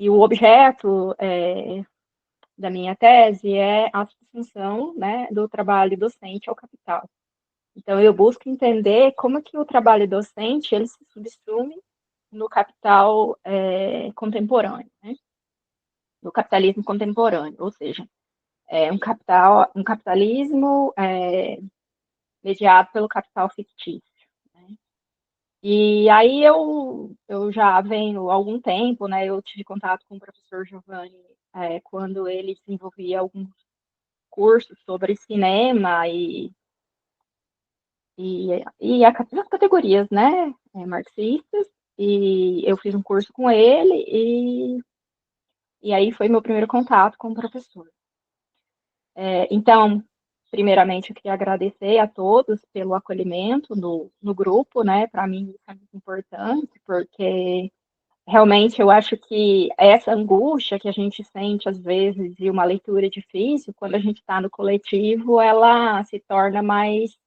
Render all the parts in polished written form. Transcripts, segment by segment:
e o objeto da minha tese é a subsunção, né, do trabalho docente ao capital. Então, eu busco entender como que o trabalho docente ele se subsume no capital contemporâneo, né? No capitalismo contemporâneo, ou seja, um capitalismo mediado pelo capital fictício. Né? E aí eu já venho há algum tempo, né? Eu tive contato com o professor Giovanni quando ele desenvolvia alguns cursos sobre cinema as categorias, né, marxistas, e eu fiz um curso com ele, e aí foi meu primeiro contato com o professor. Então, primeiramente, eu queria agradecer a todos pelo acolhimento no grupo, né, para mim isso é muito importante, porque realmente eu acho que essa angústia que a gente sente às vezes e uma leitura difícil, quando a gente está no coletivo, ela se torna mais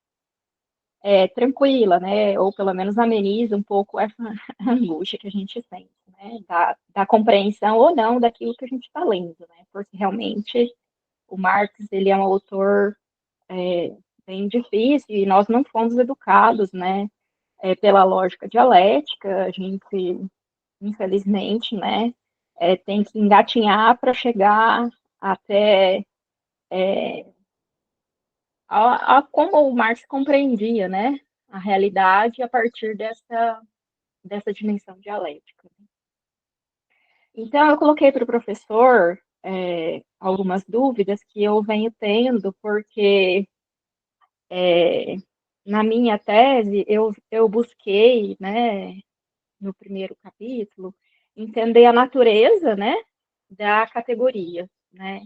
tranquila, né? Ou pelo menos ameniza um pouco essa angústia que a gente sente, né? Da compreensão ou não daquilo que a gente está lendo, né? Porque realmente o Marx ele é um autor bem difícil e nós não fomos educados, né? Pela lógica dialética, a gente infelizmente, né? Tem que engatinhar para chegar até a como o Marx compreendia, né? A realidade a partir dessa dimensão dialética. Então, eu coloquei para o professor algumas dúvidas que eu venho tendo, porque na minha tese eu busquei, né, no primeiro capítulo, entender a natureza, né, da categoria, né,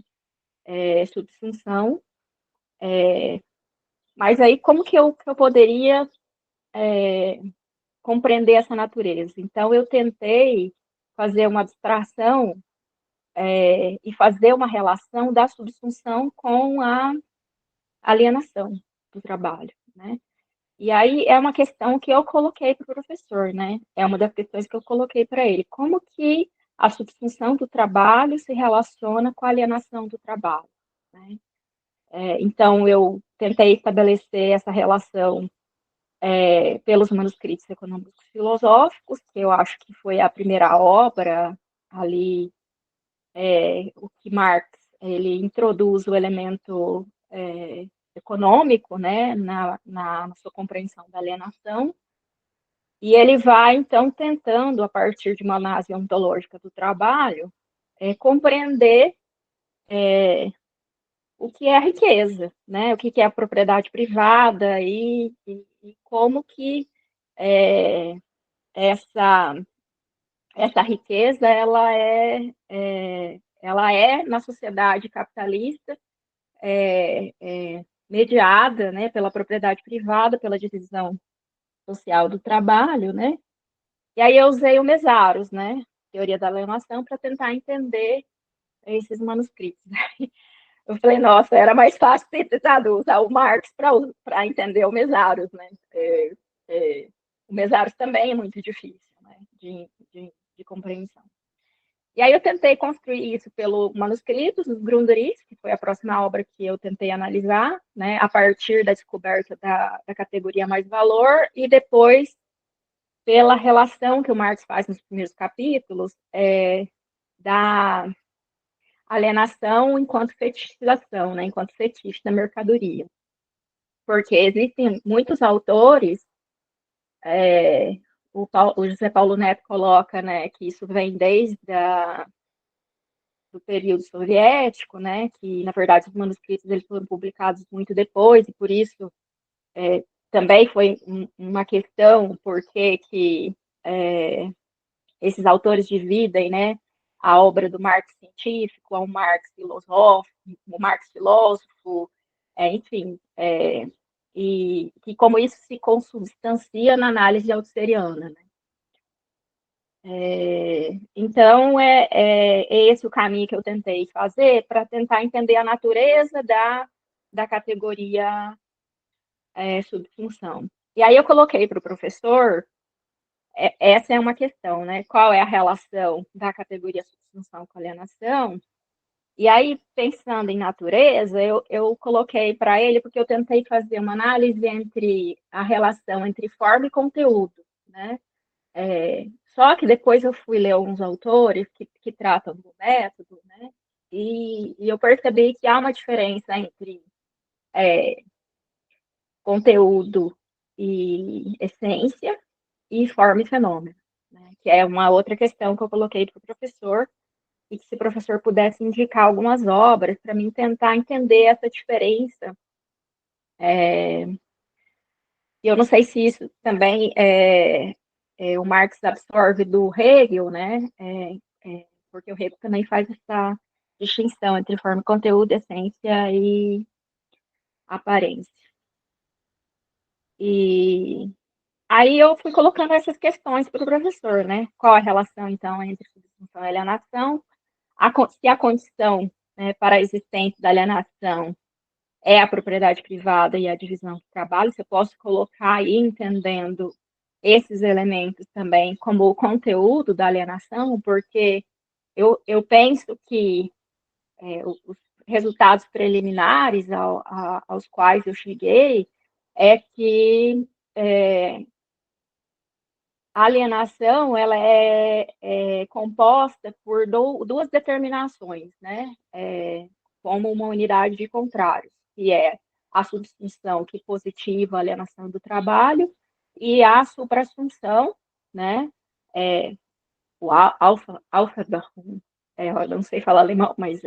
subsunção, mas aí como que eu poderia compreender essa natureza? Então, eu tentei fazer uma abstração e fazer uma relação da subsunção com a alienação do trabalho, né? E aí é uma questão que eu coloquei para o professor, né? É uma das questões que eu coloquei para ele. Como que a subsunção do trabalho se relaciona com a alienação do trabalho, né? Então, eu tentei estabelecer essa relação pelos manuscritos econômicos filosóficos, que eu acho que foi a primeira obra ali o que Marx ele introduz o elemento econômico, né, na sua compreensão da alienação, e ele vai então tentando a partir de uma análise ontológica do trabalho compreender o que é a riqueza, né, o que é a propriedade privada e como que essa riqueza ela é na sociedade capitalista mediada, né, pela propriedade privada, pela divisão social do trabalho, né? E aí eu usei o Mesaros, né, teoria da alienação, para tentar entender esses manuscritos. Eu falei, nossa, era mais fácil ter tentado usar o Marx para entender o Mesaros, né? O Mesaros também é muito difícil, né, de compreensão. E aí eu tentei construir isso pelo manuscritos, os Grundrisse, que foi a próxima obra que eu tentei analisar, né, a partir da descoberta da categoria mais valor, e depois pela relação que o Marx faz nos primeiros capítulos da alienação enquanto fetichização, né, enquanto fetiche da mercadoria. Porque existem muitos autores, o José Paulo Neto coloca, né, que isso vem desde do período soviético, né, que na verdade os manuscritos eles foram publicados muito depois e por isso também foi uma questão porque que esses autores dividem, né, a obra do Marx científico ao Marx filosófico, o Marx filósofo, enfim, e como isso se consubstancia na análise altusseriana, né? Então, é esse o caminho que eu tentei fazer para tentar entender a natureza da categoria subfunção. E aí eu coloquei para o professor, essa é uma questão, né? Qual é a relação da categoria subsunção com alienação. E aí, pensando em natureza, eu coloquei para ele, porque eu tentei fazer uma análise entre a relação entre forma e conteúdo, né? Só que depois eu fui ler alguns autores que tratam do método, né? E eu percebi que há uma diferença entre conteúdo e essência, e forma e fenômeno, né? Que é uma outra questão que eu coloquei para o professor, e que se o professor pudesse indicar algumas obras para mim tentar entender essa diferença. E eu não sei se isso também o Marx absorve do Hegel, né? Porque o Hegel também faz essa distinção entre forma, conteúdo, essência e aparência. E aí eu fui colocando essas questões para o professor, né? Qual a relação, então, entre subsunção e alienação? Se a condição, né, para a existência da alienação é a propriedade privada e a divisão do trabalho, se eu posso colocar aí, entendendo esses elementos também como o conteúdo da alienação, porque eu penso que os resultados preliminares aos quais eu cheguei é que a alienação ela é composta por duas determinações, né? Como uma unidade de contrários, que é a subsunção que positiva a alienação do trabalho e a suprassunção, né? O Aufhebung, eu não sei falar alemão, mas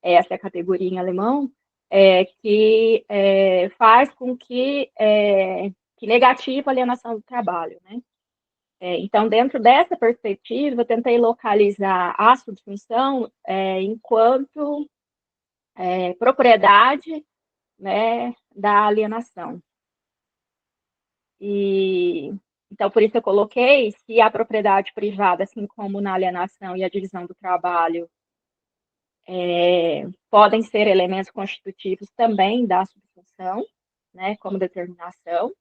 essa é a categoria em alemão, que faz com que negativa a alienação do trabalho, né? Então, dentro dessa perspectiva, eu tentei localizar a subsunção enquanto propriedade, né, da alienação. E então, por isso eu coloquei se a propriedade privada, assim como na alienação e a divisão do trabalho, podem ser elementos constitutivos também da subsunção, né, como determinação.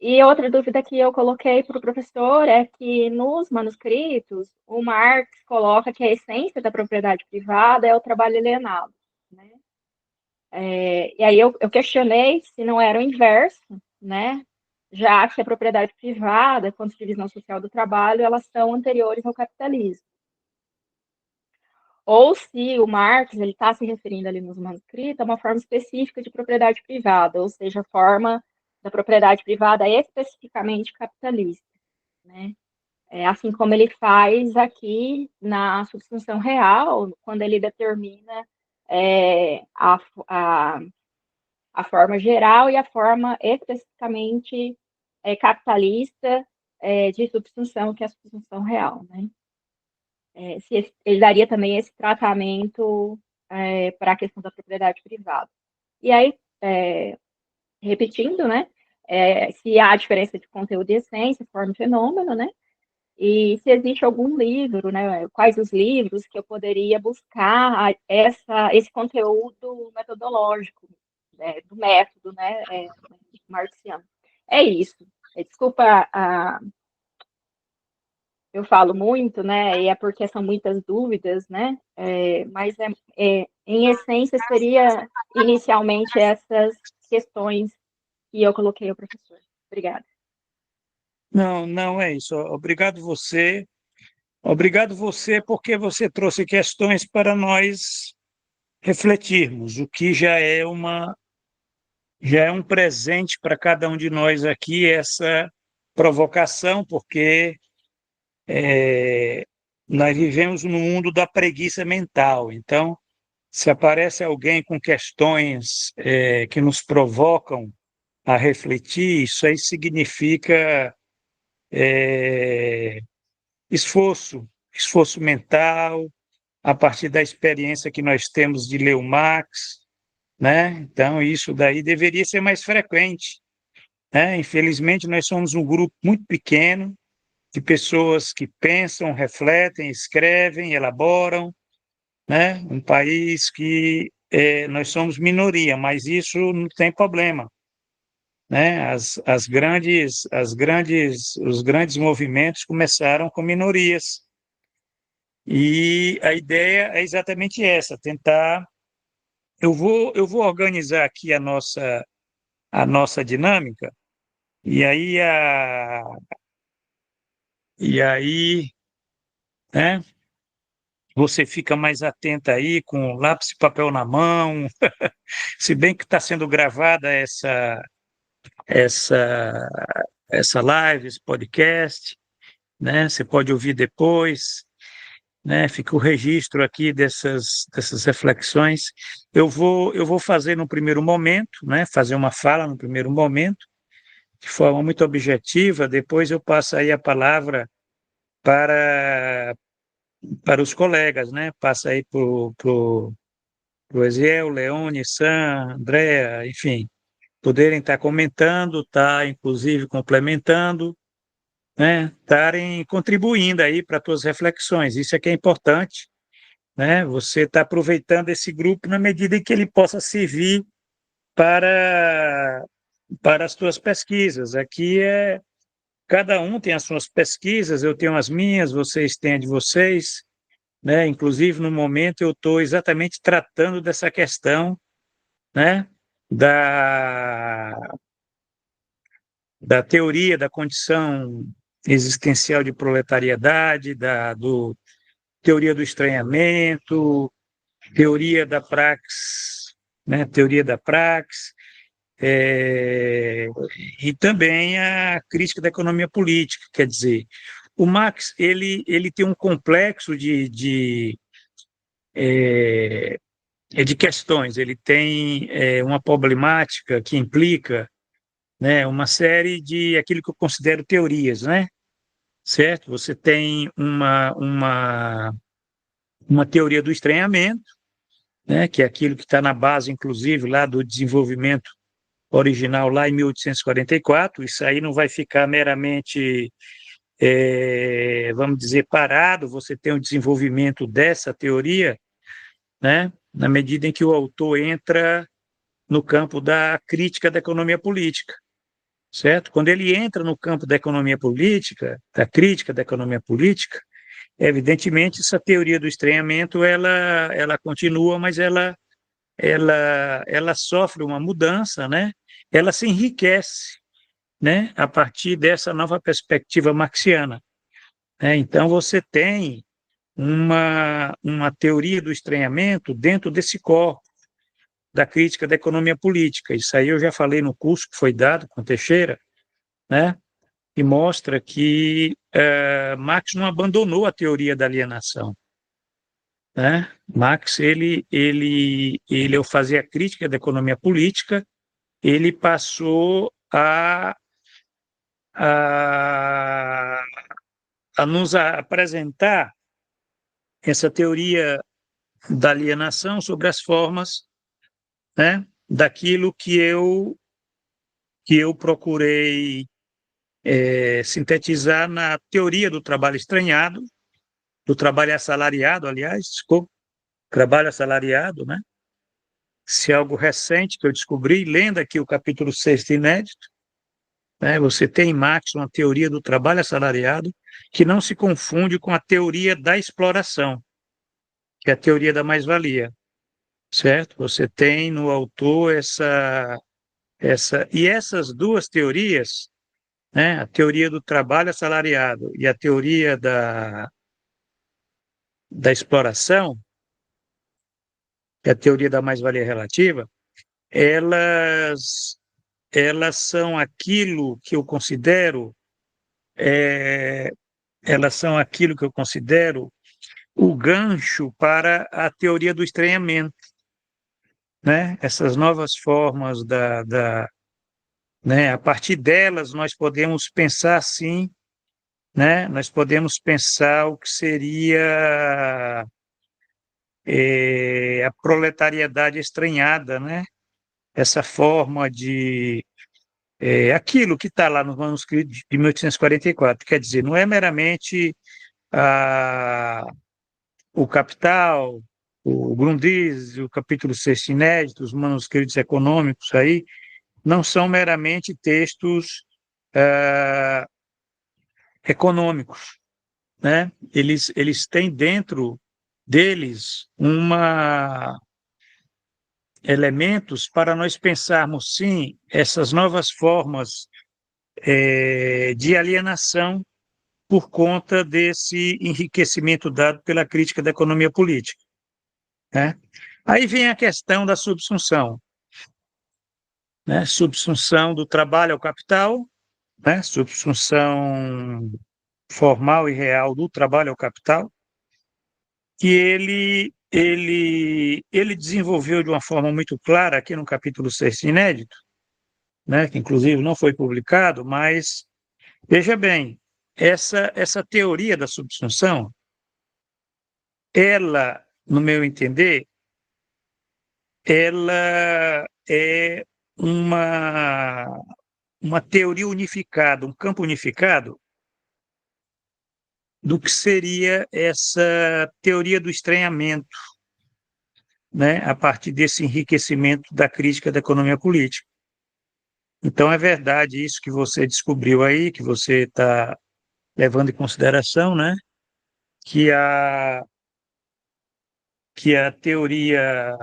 E outra dúvida que eu coloquei para o professor é que nos manuscritos o Marx coloca que a essência da propriedade privada é o trabalho alienado, né? E aí eu questionei se não era o inverso, né? Já que a propriedade privada, quanto divisão social do trabalho, elas são anteriores ao capitalismo. Ou se o Marx ele está se referindo ali nos manuscritos a uma forma específica de propriedade privada, ou seja, a forma da propriedade privada especificamente capitalista, né? Assim como ele faz aqui na subsunção real, quando ele determina a, a forma geral e a forma especificamente capitalista de subsunção, que é a subsunção real, né? Se ele daria também esse tratamento para a questão da propriedade privada. E aí, repetindo, né? Se há diferença de conteúdo e essência, forma e fenômeno, né? E se existe algum livro, né? Quais os livros que eu poderia buscar esse conteúdo metodológico, do método, né? Marxiano. É isso. Desculpa eu falo muito, né? E é porque são muitas dúvidas, né? Mas em essência seria inicialmente essas questões que eu coloquei ao professor. Obrigada. Não, não é isso. Obrigado você. Obrigado você porque você trouxe questões para nós refletirmos, o que já é um presente para cada um de nós aqui, essa provocação, porque nós vivemos no mundo da preguiça mental. Então, se aparece alguém com questões que nos provocam a refletir, isso aí significa esforço mental, a partir da experiência que nós temos de ler o Marx, né? Então, isso daí deveria ser mais frequente, né? Infelizmente, nós somos um grupo muito pequeno de pessoas que pensam, refletem, escrevem, elaboram, né? Um país que nós somos minoria, mas isso não tem problema, né? Os grandes movimentos começaram com minorias, E a ideia é exatamente essa, tentar. Eu vou organizar aqui a nossa dinâmica, e aí, e aí, né, você fica mais atenta aí, com lápis e papel na mão, se bem que está sendo gravada essa, essa live, esse podcast, né? Você pode ouvir depois, né? Fica o registro aqui dessas reflexões. Eu vou fazer no primeiro momento, né? Fazer uma fala no primeiro momento, de forma muito objetiva, depois eu passo aí a palavra para, para os colegas, né? Passa aí para o Eziel, Leone, Sam, Andréa, enfim, poderem estar comentando, estar inclusive complementando, né? Estarem contribuindo aí para as tuas reflexões. Isso é que é importante, né? Você está aproveitando esse grupo na medida em que ele possa servir para, para as tuas pesquisas. Aqui é cada um tem as suas pesquisas, eu tenho as minhas, vocês têm a de vocês, né? Inclusive, no momento, eu estou exatamente tratando dessa questão, né? Da, da teoria da condição existencial de proletariedade, teoria do estranhamento, teoria da praxis, né? Teoria da praxis, é, e também a crítica da economia política, quer dizer, o Marx ele tem um complexo de questões, ele tem uma problemática que implica, né, uma série de aquilo que eu considero teorias, né, certo? Você tem uma teoria do estranhamento, né, que é aquilo que está na base, inclusive, lá do desenvolvimento original, lá em 1844, isso aí não vai ficar meramente, vamos dizer, parado, você tem o desenvolvimento dessa teoria, né, na medida em que o autor entra no campo da crítica da economia política, certo? Quando ele entra no campo da economia política, da crítica da economia política, evidentemente essa teoria do estranhamento ela continua, mas ela sofre uma mudança, né? Ela se enriquece, né? A partir dessa nova perspectiva marxiana, né? Então você tem uma teoria do estranhamento dentro desse corpo da crítica da economia política. Isso aí eu já falei no curso que foi dado com Teixeira, né? E mostra que Marx não abandonou a teoria da alienação, né? Marx, ao fazer a crítica da economia política, ele passou a, a nos apresentar essa teoria da alienação sobre as formas, né, daquilo que eu procurei sintetizar na teoria do trabalho estranhado, do trabalho assalariado, aliás, desculpa, trabalho assalariado, né? Se é algo recente que eu descobri, lendo aqui o capítulo 6 inédito, né? Você tem em Marx uma teoria do trabalho assalariado que não se confunde com a teoria da exploração, que é a teoria da mais-valia, certo? Você tem no autor e essas duas teorias, né? A teoria do trabalho assalariado e a teoria da exploração, que é a teoria da mais-valia relativa, elas, elas são aquilo que eu considero, é, elas são aquilo que eu considero o gancho para a teoria do estranhamento, né? Essas novas formas né? A partir delas nós podemos pensar assim, né? Nós podemos pensar o que seria a proletariedade estranhada, né? Essa forma de aquilo que está lá no manuscrito de 1844, quer dizer, não é meramente o Capital, o Grundrisse, o capítulo 6 inédito, os manuscritos econômicos aí, não são meramente textos econômicos, né, eles têm dentro deles elementos para nós pensarmos, sim, essas novas formas de alienação por conta desse enriquecimento dado pela crítica da economia política, né? Aí vem a questão da subsunção, né? Subsunção do trabalho ao capital, né? Subsunção formal e real do trabalho ao capital, que ele desenvolveu de uma forma muito clara aqui no capítulo 6 inédito, né? Que inclusive não foi publicado, mas veja bem, essa teoria da subsunção, ela, no meu entender, ela é uma, uma teoria unificada, um campo unificado do que seria essa teoria do estranhamento, né, a partir desse enriquecimento da crítica da economia política. Então, é verdade isso que você descobriu aí, que você está levando em consideração, né, que a teoria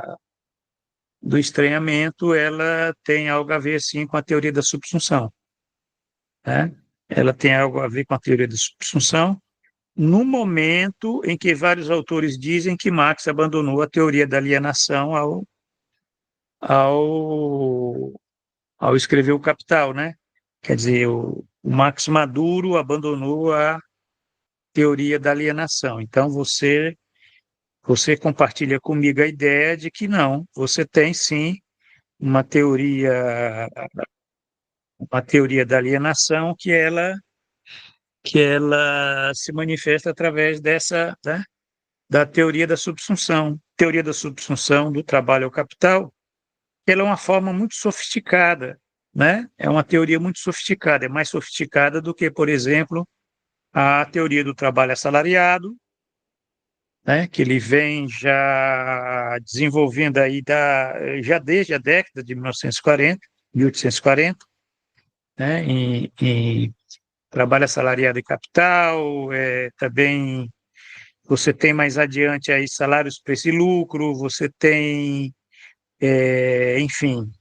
do estranhamento ela tem algo a ver, sim, com a teoria da subsunção, né? Ela tem algo a ver com a teoria da subsunção, no momento em que vários autores dizem que Marx abandonou a teoria da alienação ao, ao escrever o Capital, né? Quer dizer, o Max Maduro abandonou a teoria da alienação. Então, você compartilha comigo a ideia de que não, você tem sim uma teoria, uma teoria da alienação que ela se manifesta através dessa, né, da teoria da subsunção do trabalho ao capital. Ela é uma forma muito sofisticada, né? É uma teoria muito sofisticada, é mais sofisticada do que, por exemplo, a teoria do trabalho assalariado, né? Que ele vem já desenvolvendo aí já desde a década de 1940, 1840, né? Em trabalho assalariado e capital, também você tem mais adiante aí salários, preço e lucro, você tem, enfim,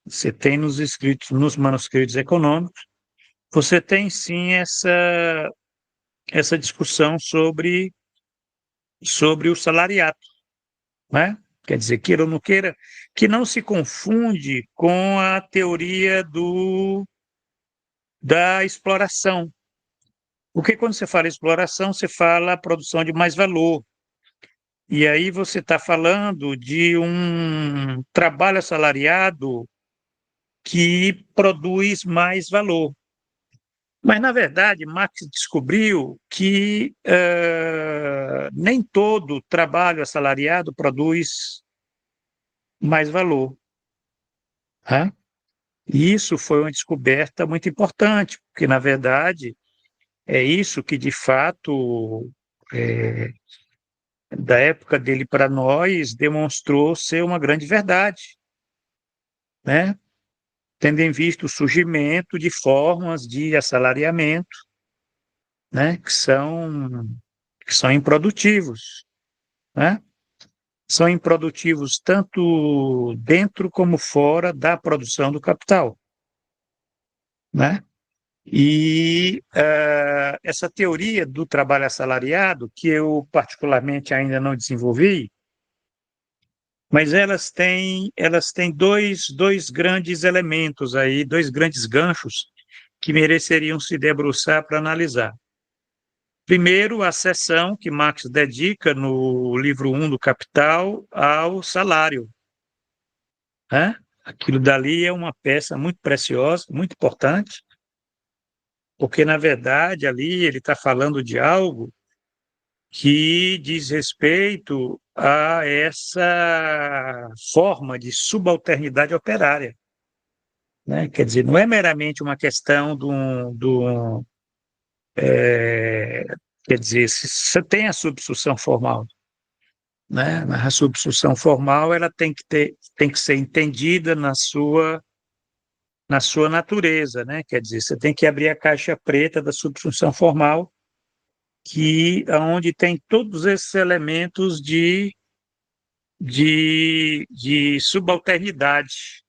você tem nos escritos, nos manuscritos econômicos, você tem sim essa discussão sobre o salariato, né? Quer dizer, queira ou não queira, que não se confunde com a teoria da exploração. Porque quando você fala exploração, você fala produção de mais valor. E aí você está falando de um trabalho assalariado que produz mais valor. Mas, na verdade, Marx descobriu que nem todo trabalho assalariado produz mais valor. Né? E isso foi uma descoberta muito importante, porque, na verdade, é isso que, de fato, da época dele para nós, demonstrou ser uma grande verdade, né? Tendo em vista o surgimento de formas de assalariamento, né? que são improdutivos, né? São improdutivos tanto dentro como fora da produção do capital, né? E essa teoria do trabalho assalariado, que eu particularmente ainda não desenvolvi, mas elas têm dois grandes elementos aí, dois grandes ganchos que mereceriam se debruçar para analisar. Primeiro, a seção que Marx dedica no livro 1 do Capital ao salário, né? Aquilo dali é uma peça muito preciosa, muito importante, porque, na verdade, ali ele está falando de algo que diz respeito a essa forma de subalternidade operária, né? Quer dizer, não é meramente uma questão quer dizer, se você tem a subsunção formal, né? Mas a subsunção formal ela tem que ser entendida na sua natureza, né? Quer dizer, você tem que abrir a caixa preta da subsunção formal onde tem todos esses elementos de subalternidade,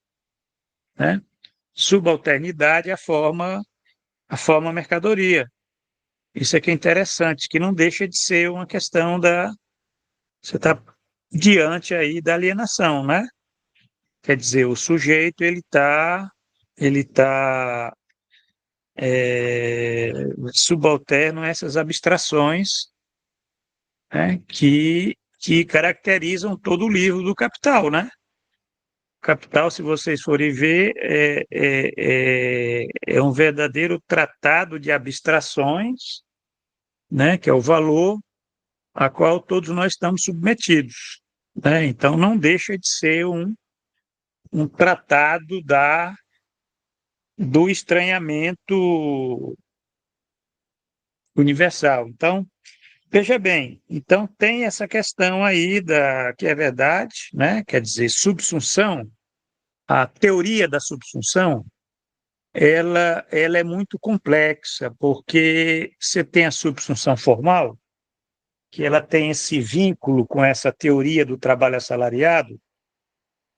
né? Subalternidade é a forma mercadoria. Isso é que é interessante, que não deixa de ser uma questão você está diante aí da alienação, né? Quer dizer, o sujeito ele tá subalterno a essas abstrações, né, que caracterizam todo o livro do Capital, né? Capital, se vocês forem ver, é um verdadeiro tratado de abstrações, né, que é o valor a qual todos nós estamos submetidos, né? Então, não deixa de ser um tratado do estranhamento universal. Então, veja bem, então tem essa questão aí que é verdade, né? Quer dizer, subsunção, a teoria da subsunção, ela é muito complexa, porque você tem a subsunção formal, que ela tem esse vínculo com essa teoria do trabalho assalariado,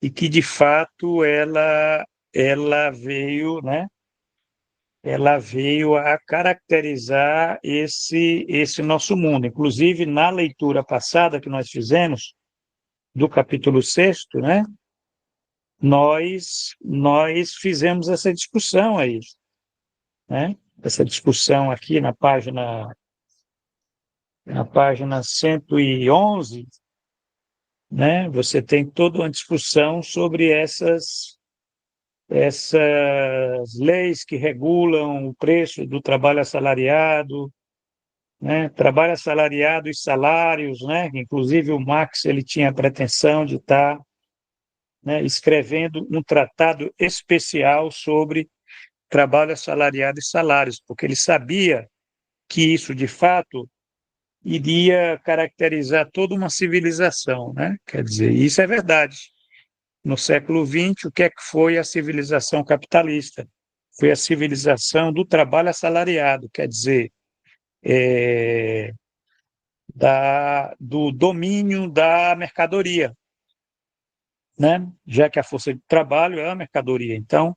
e que, de fato, ela veio, né? Ela veio a caracterizar esse nosso mundo. Inclusive, na leitura passada que nós fizemos, do capítulo 6º, né? Nós fizemos essa discussão aí, né? Essa discussão aqui na página 111, né? Você tem toda uma discussão sobre essas leis que regulam o preço do trabalho assalariado, né? Trabalho assalariado e salários, né? Inclusive o Marx ele tinha a pretensão de estar, né, escrevendo um tratado especial sobre trabalho assalariado e salários, porque ele sabia que isso, de fato, iria caracterizar toda uma civilização, né? Quer dizer, isso é verdade. No século XX, o que é que foi a civilização capitalista? Foi a civilização do trabalho assalariado, quer dizer, do domínio da mercadoria, né? Já que a força de trabalho é a mercadoria. Então,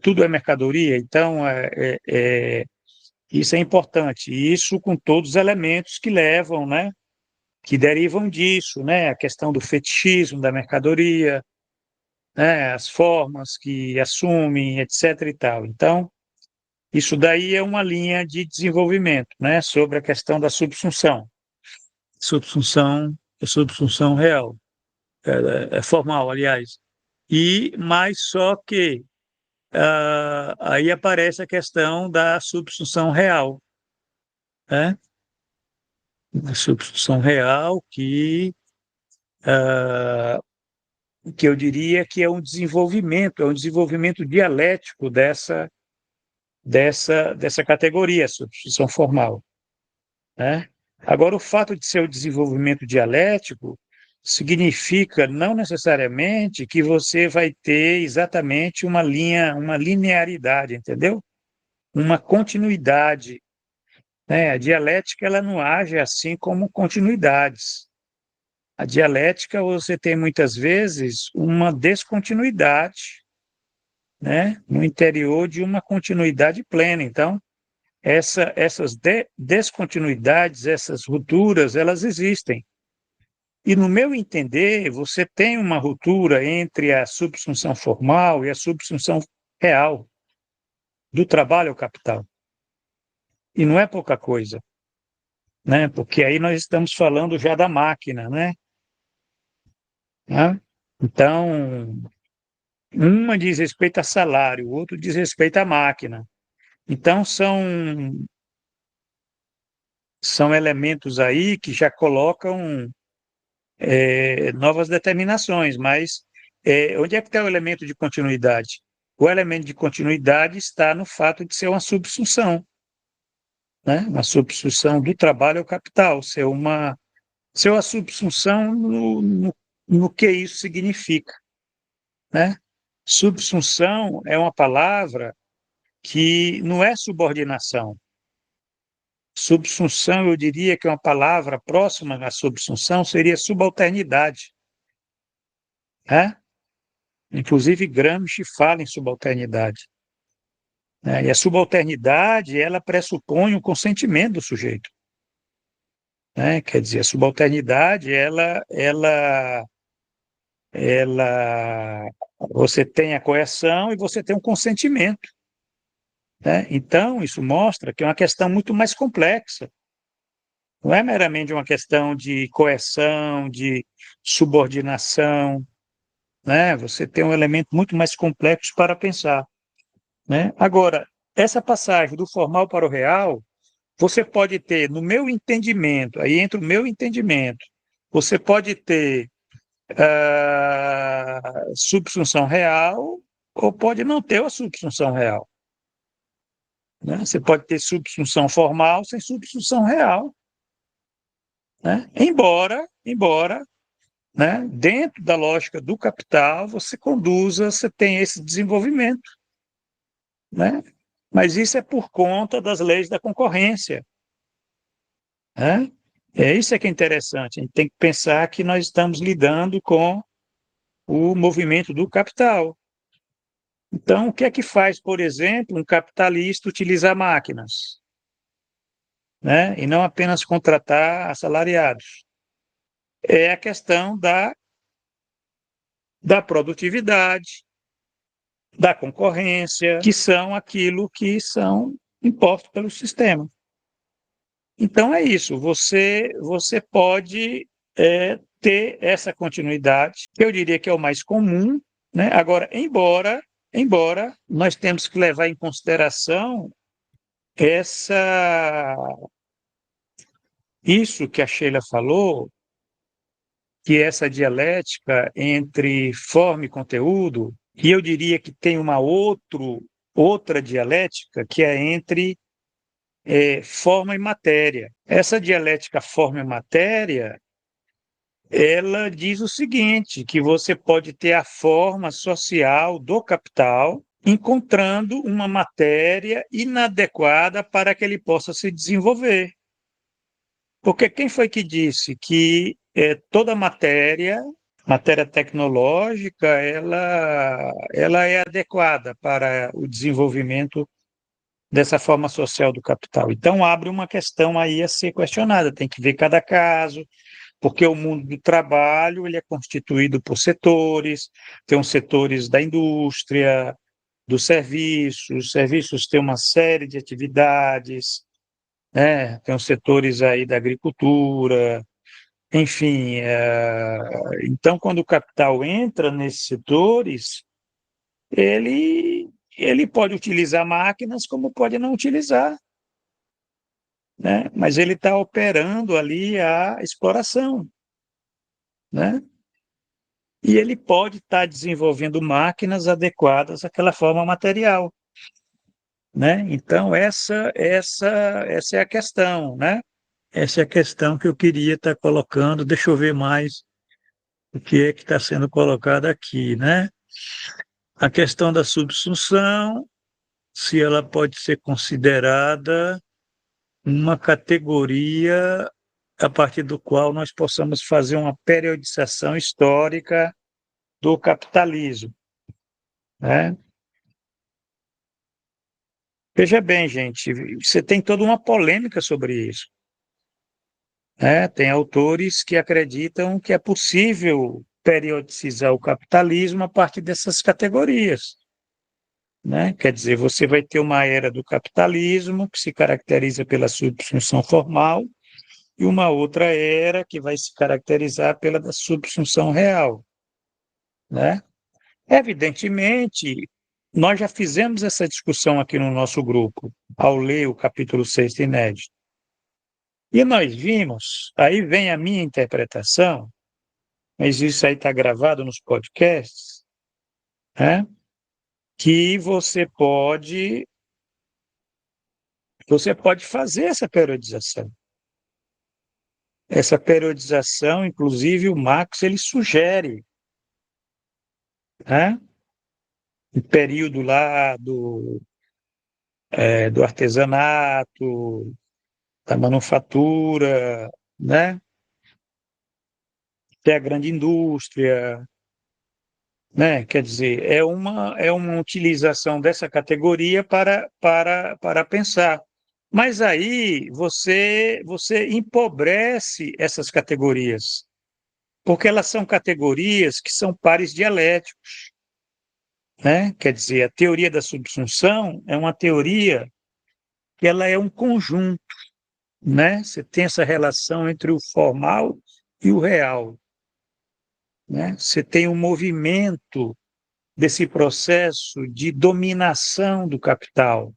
tudo é mercadoria, então isso é importante. E isso com todos os elementos que levam, né? Que derivam disso, né? A questão do fetichismo da mercadoria, né? As formas que assumem, etc. e tal. Então, isso daí é uma linha de desenvolvimento, né? Sobre a questão da subsunção. Subsunção real, formal, aliás. Mas só que aí aparece a questão da subsunção real, né? A subsunção real que eu diria que é um desenvolvimento dialético dessa categoria, substituição formal, né? Agora, o fato de ser o desenvolvimento dialético significa não necessariamente que você vai ter exatamente uma linearidade, entendeu? Uma continuidade, né? A dialética ela não age assim como continuidades. A dialética você tem muitas vezes uma descontinuidade, né, no interior de uma continuidade plena. Então, essas descontinuidades, essas rupturas, elas existem. E, no meu entender, você tem uma ruptura entre a subsunção formal e a subsunção real do trabalho ao capital. E não é pouca coisa, né? Porque aí nós estamos falando já da máquina, né? Então, uma diz respeito a salário, o outro diz respeito à máquina. Então, são elementos aí que já colocam novas determinações, mas onde é que está o elemento de continuidade? O elemento de continuidade está no fato de ser uma subsunção, né? Uma subsunção do trabalho ao capital, ser uma subsunção no que isso significa, né? Subsunção é uma palavra que não é subordinação, Subsunção, eu diria que uma palavra próxima à subsunção seria subalternidade, né? Inclusive, Gramsci fala em subalternidade, né? E a subalternidade, ela pressupõe o consentimento do sujeito, né? Quer dizer, a subalternidade, você tem a coerção e você tem um consentimento, né? Então, isso mostra que é uma questão muito mais complexa. Não é meramente uma questão de coerção, de subordinação, né? Você tem um elemento muito mais complexo para pensar, né? Agora, essa passagem do formal para o real, você pode ter, no meu entendimento, aí entra o meu entendimento, você pode ter subsunção real ou pode não ter a subsunção real, né? Você pode ter subsunção formal sem subsunção real, né? Embora, né, dentro da lógica do capital, você tem esse desenvolvimento, né? Mas isso é por conta das leis da concorrência, né? É isso que é interessante. A gente tem que pensar que nós estamos lidando com o movimento do capital. Então, o que é que faz, por exemplo, um capitalista utilizar máquinas, né? E não apenas contratar assalariados? É a questão da produtividade, da concorrência, que são aquilo que são impostos pelo sistema. Então, é isso. Você pode ter essa continuidade, que eu diria que é o mais comum, né? Agora, embora nós temos que levar em consideração essa isso que a Sheila falou, que é essa dialética entre forma e conteúdo, e eu diria que tem outra dialética que é entre forma e matéria. Essa dialética forma e matéria, ela diz o seguinte, que você pode ter a forma social do capital encontrando uma matéria inadequada para que ele possa se desenvolver. Porque quem foi que disse que toda matéria tecnológica, ela é adequada para o desenvolvimento dessa forma social do capital? Então, abre uma questão aí a ser questionada, tem que ver cada caso, porque o mundo do trabalho ele é constituído por setores, tem os setores da indústria, dos serviços, os serviços têm uma série de atividades, né? Tem os setores aí da agricultura, enfim, então quando o capital entra nesses setores, ele, ele pode utilizar máquinas como pode não utilizar, né? Mas ele está operando ali a exploração, né? E ele pode estar desenvolvendo máquinas adequadas àquela forma material, né? Então, essa é a questão, né? Essa é a questão que eu queria estar colocando. Deixa eu ver mais o que é que está sendo colocado aqui, né? A questão da subsunção, se ela pode ser considerada uma categoria a partir do qual nós possamos fazer uma periodização histórica do capitalismo, né? Veja bem, gente, você tem toda uma polêmica sobre isso, né? Tem autores que acreditam que é possível periodizar o capitalismo a partir dessas categorias, né? Quer dizer, você vai ter uma era do capitalismo que se caracteriza pela subsunção formal e uma outra era que vai se caracterizar pela da subsunção real, né? Evidentemente, nós já fizemos essa discussão aqui no nosso grupo, ao ler o capítulo 6 de Inédito. E nós vimos, aí vem a minha interpretação, mas isso aí está gravado nos podcasts, né? Que você pode fazer essa periodização. Essa periodização, inclusive, o Marx ele sugere, né? O período lá do artesanato, da manufatura, né? Até a grande indústria, né? Quer dizer, é uma utilização dessa categoria para pensar. Mas aí você empobrece essas categorias, porque elas são categorias que são pares dialéticos, né? Quer dizer, a teoria da subsunção é uma teoria que ela é um conjunto, né? Você tem essa relação entre o formal e o real, né? Você tem um movimento desse processo de dominação do capital,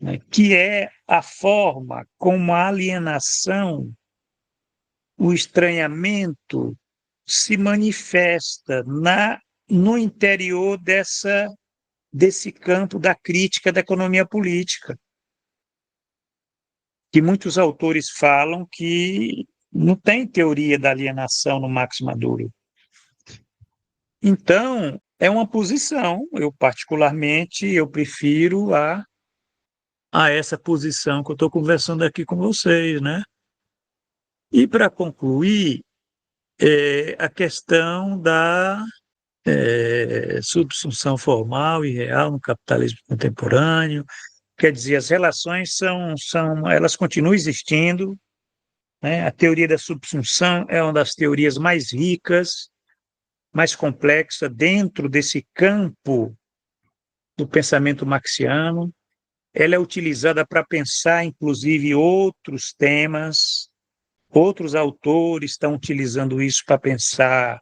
né? Que é a forma como a alienação, o estranhamento se manifesta no interior desse campo da crítica da economia política, que muitos autores falam que não tem teoria da alienação no Max Maduro. Então, é uma posição, eu particularmente, eu prefiro a essa posição que eu estou conversando aqui com vocês, né? E para concluir, a questão da subsunção formal e real no capitalismo contemporâneo, quer dizer, as relações elas continuam existindo, né? A teoria da subsunção é uma das teorias mais ricas, mais complexa dentro desse campo do pensamento marxiano. Ela é utilizada para pensar, inclusive, outros temas. Outros autores estão utilizando isso para pensar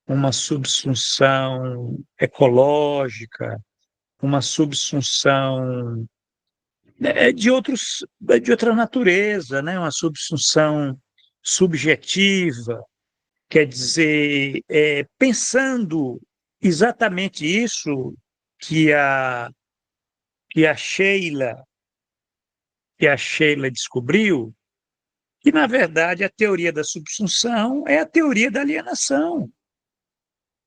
uma subsunção ecológica, uma subsunção de outra natureza, né? Uma subsunção subjetiva, quer dizer, pensando exatamente isso que a, que a Sheila, que a Sheila descobriu, que, na verdade, a teoria da subsunção é a teoria da alienação,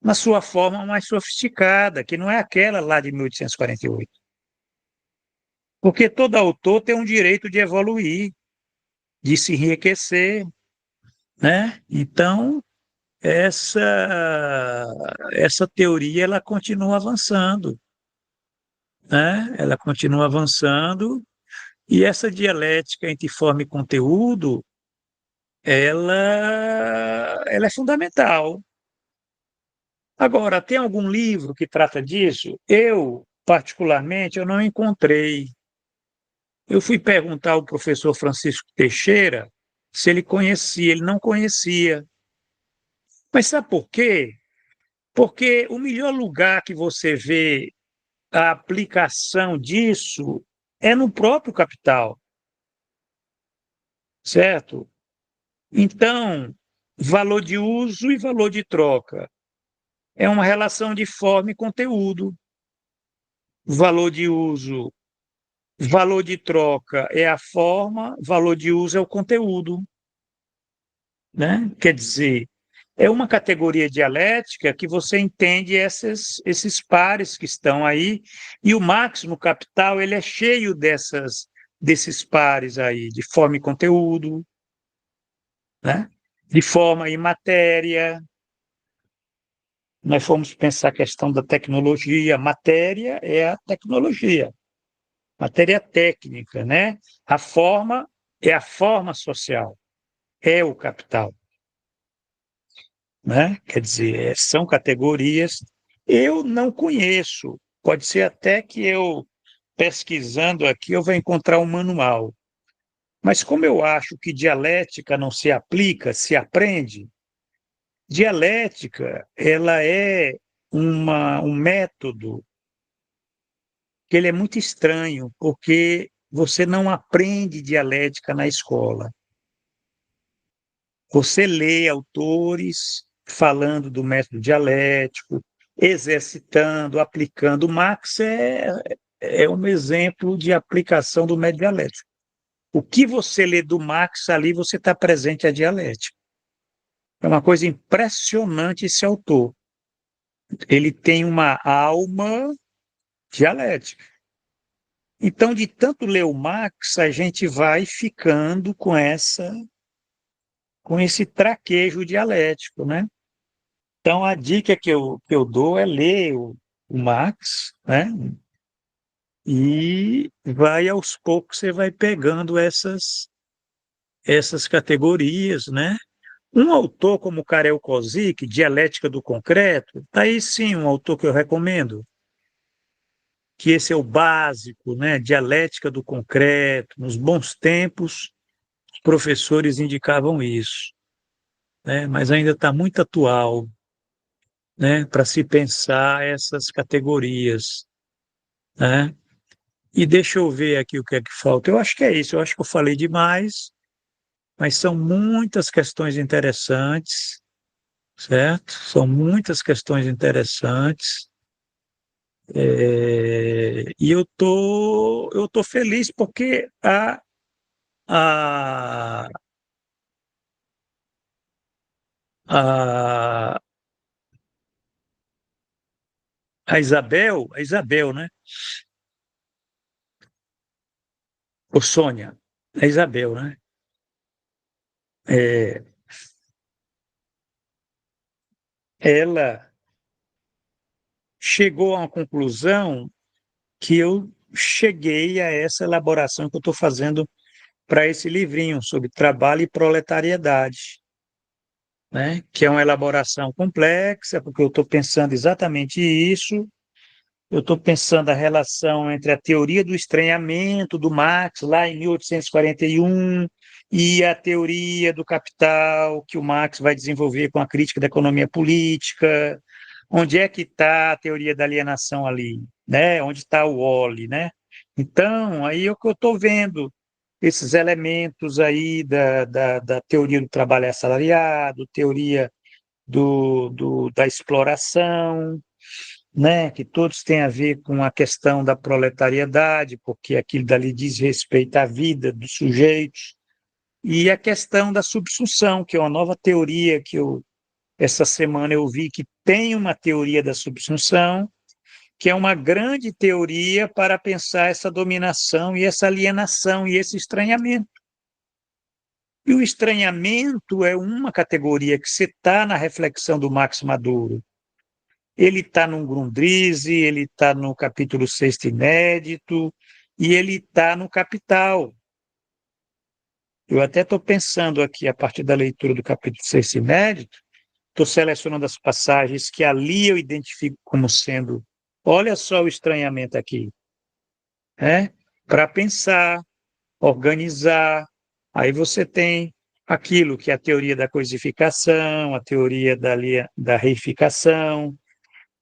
na sua forma mais sofisticada, que não é aquela lá de 1848. Porque todo autor tem um direito de evoluir, de se enriquecer, né? Então, essa, essa teoria ela continua avançando, né? Ela continua avançando e essa dialética entre forma e conteúdo, ela é fundamental. Agora, tem algum livro que trata disso? Eu, particularmente, eu não encontrei. Eu fui perguntar ao professor Francisco Teixeira se ele conhecia, ele não conhecia. Mas sabe por quê? Porque o melhor lugar que você vê a aplicação disso é no próprio capital, certo? Então, valor de uso e valor de troca é uma relação de forma e conteúdo. Valor de uso, valor de troca é a forma, valor de uso é o conteúdo, né? Quer dizer, é uma categoria dialética que você entende esses pares que estão aí, e o Marx, no Capital, ele é cheio desses pares aí, de forma e conteúdo, né? De forma e matéria. Nós fomos pensar a questão da tecnologia, matéria é a tecnologia, matéria técnica, né? A forma é a forma social, é o capital, né? Quer dizer, são categorias. Eu não conheço, pode ser até que eu, pesquisando aqui, eu vou encontrar um manual. Mas como eu acho que dialética não se aplica, se aprende, dialética ela é um método que ele é muito estranho, porque você não aprende dialética na escola. Você lê autores falando do método dialético, exercitando, aplicando. Marx é um exemplo de aplicação do método dialético. O que você lê do Marx ali, você está presente à dialética. É uma coisa impressionante esse autor. Ele tem uma alma dialética. Então, de tanto ler o Marx, a gente vai ficando com esse traquejo dialético, né? Então, a dica que eu dou é ler o Marx, né? E vai aos poucos, você vai pegando essas categorias, né? Um autor como Karel Kozik, Dialética do Concreto, tá aí sim um autor que eu recomendo, que esse é o básico, né? Dialética do Concreto. Nos bons tempos, os professores indicavam isso, né? Mas ainda está muito atual, né? Para se pensar essas categorias, né? E deixa eu ver aqui o que é que falta. Eu acho que é isso, eu acho que eu falei demais, mas são muitas questões interessantes, certo? São muitas questões interessantes. E eu tô feliz porque a, a, a Isabel, né? Ou Sônia, a Isabel, né? É, ela chegou a uma conclusão que eu cheguei a essa elaboração que eu estou fazendo para esse livrinho sobre trabalho e proletariedade, né? Que é uma elaboração complexa, porque eu estou pensando exatamente isso. Eu estou pensando a relação entre a teoria do estranhamento do Marx, lá em 1841, e a teoria do capital, que o Marx vai desenvolver com a crítica da economia política. Onde é que está a teoria da alienação ali? Né? Onde está o Wally, né? Então, aí é o que eu estou vendo, esses elementos aí da teoria do trabalho assalariado, teoria da exploração, né, que todos têm a ver com a questão da proletariedade, porque aquilo dali diz respeito à vida dos sujeitos, e a questão da subsunção, que é uma nova teoria que essa semana eu vi que tem uma teoria da subsunção, que é uma grande teoria para pensar essa dominação e essa alienação e esse estranhamento. E o estranhamento é uma categoria que você está na reflexão do Max Maduro. Ele está no Grundrisse, ele está no capítulo 6º inédito, e ele está no Capital. Eu até estou pensando aqui, a partir da leitura do capítulo 6º inédito, estou selecionando as passagens que ali eu identifico como sendo, olha só o estranhamento aqui, né? Para pensar, organizar, aí você tem aquilo que é a teoria da coisificação, a teoria da reificação,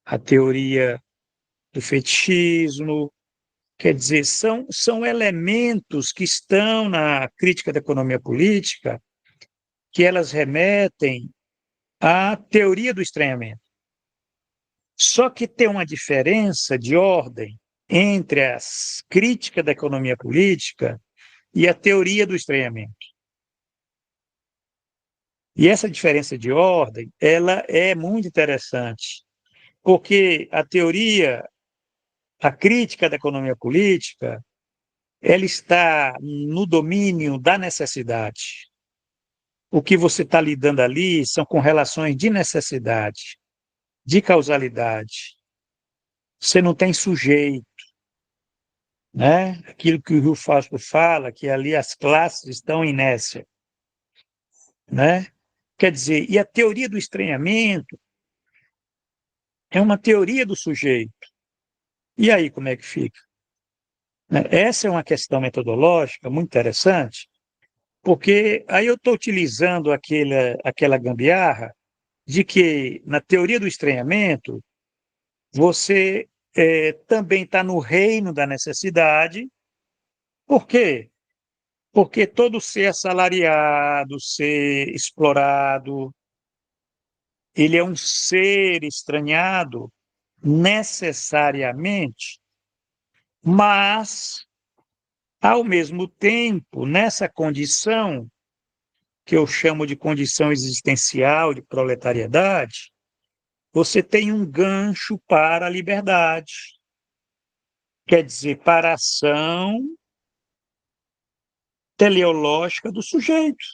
a teoria do fetichismo. Quer dizer, são elementos que estão na crítica da economia política, que elas remetem à teoria do estranhamento. Só que tem uma diferença de ordem entre a crítica da economia política e a teoria do estranhamento. E essa diferença de ordem, ela é muito interessante, porque a crítica da economia política, ela está no domínio da necessidade. O que você está lidando ali são com relações de necessidade, de causalidade. Você não tem sujeito, né? Aquilo que o Rio Fausto fala, que ali as classes estão em inércia, né? Quer dizer, e a teoria do estranhamento é uma teoria do sujeito. E aí como é que fica? Essa é uma questão metodológica muito interessante, porque aí eu estou utilizando aquela gambiarra de que, na teoria do estranhamento, você também está no reino da necessidade. Por quê? Porque todo ser assalariado, ser explorado, ele é um ser estranhado necessariamente, mas, ao mesmo tempo, nessa condição, que eu chamo de condição existencial de proletariedade, você tem um gancho para a liberdade. quer dizer, para a ação teleológica do sujeito,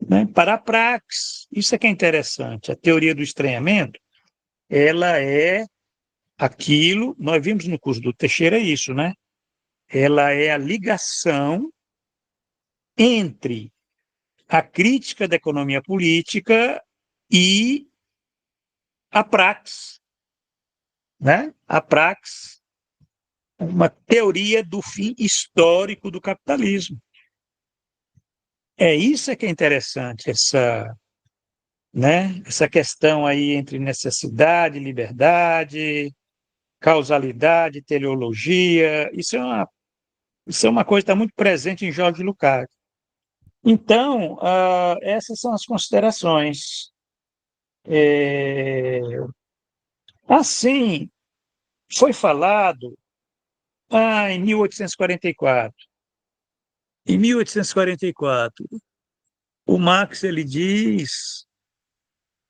né? Para a praxis. Isso é que é interessante. A teoria do estranhamento, ela é aquilo, nós vimos no curso do Teixeira isso, né? Ela é a ligação entre a crítica da economia política e a praxis, né? A praxis, uma teoria do fim histórico do capitalismo. É isso que é interessante, né? Essa questão aí entre necessidade, liberdade, causalidade, teleologia, isso é uma coisa que está muito presente em Jorge Lukács. Então, essas são as considerações. Assim, foi falado em 1844. Em 1844, o Marx ele diz,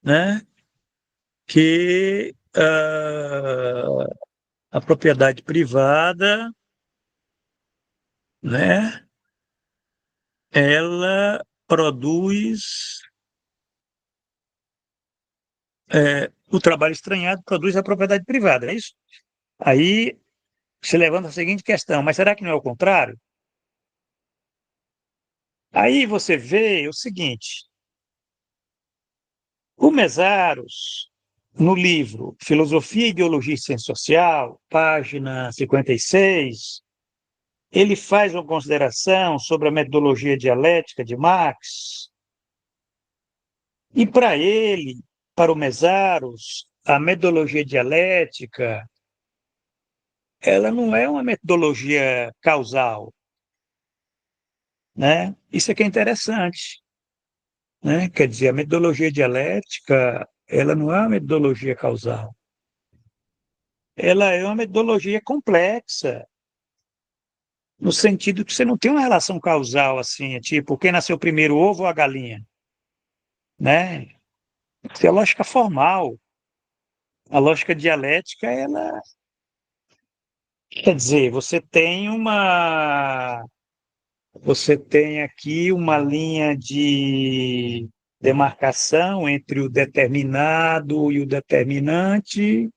né, que a propriedade privada, né, ela produz o trabalho estranhado, produz a propriedade privada, é isso? Aí se levanta a seguinte questão, mas será que não é o contrário? Aí você vê o seguinte, o Mesaros, no livro Filosofia, Ideologia e Ciência Social, página 56, ele faz uma consideração sobre a metodologia dialética de Marx, e para ele, para o Mesaros, a metodologia dialética, ela não é uma metodologia causal, né? Isso é que é interessante, né? Quer dizer, a metodologia dialética, ela não é uma metodologia causal, ela é uma metodologia complexa, no sentido que você não tem uma relação causal assim, tipo, quem nasceu primeiro, o ovo ou a galinha, né? Isso é a lógica formal. A lógica dialética, ela, quer dizer, você tem aqui uma linha de demarcação entre o determinado e o determinante,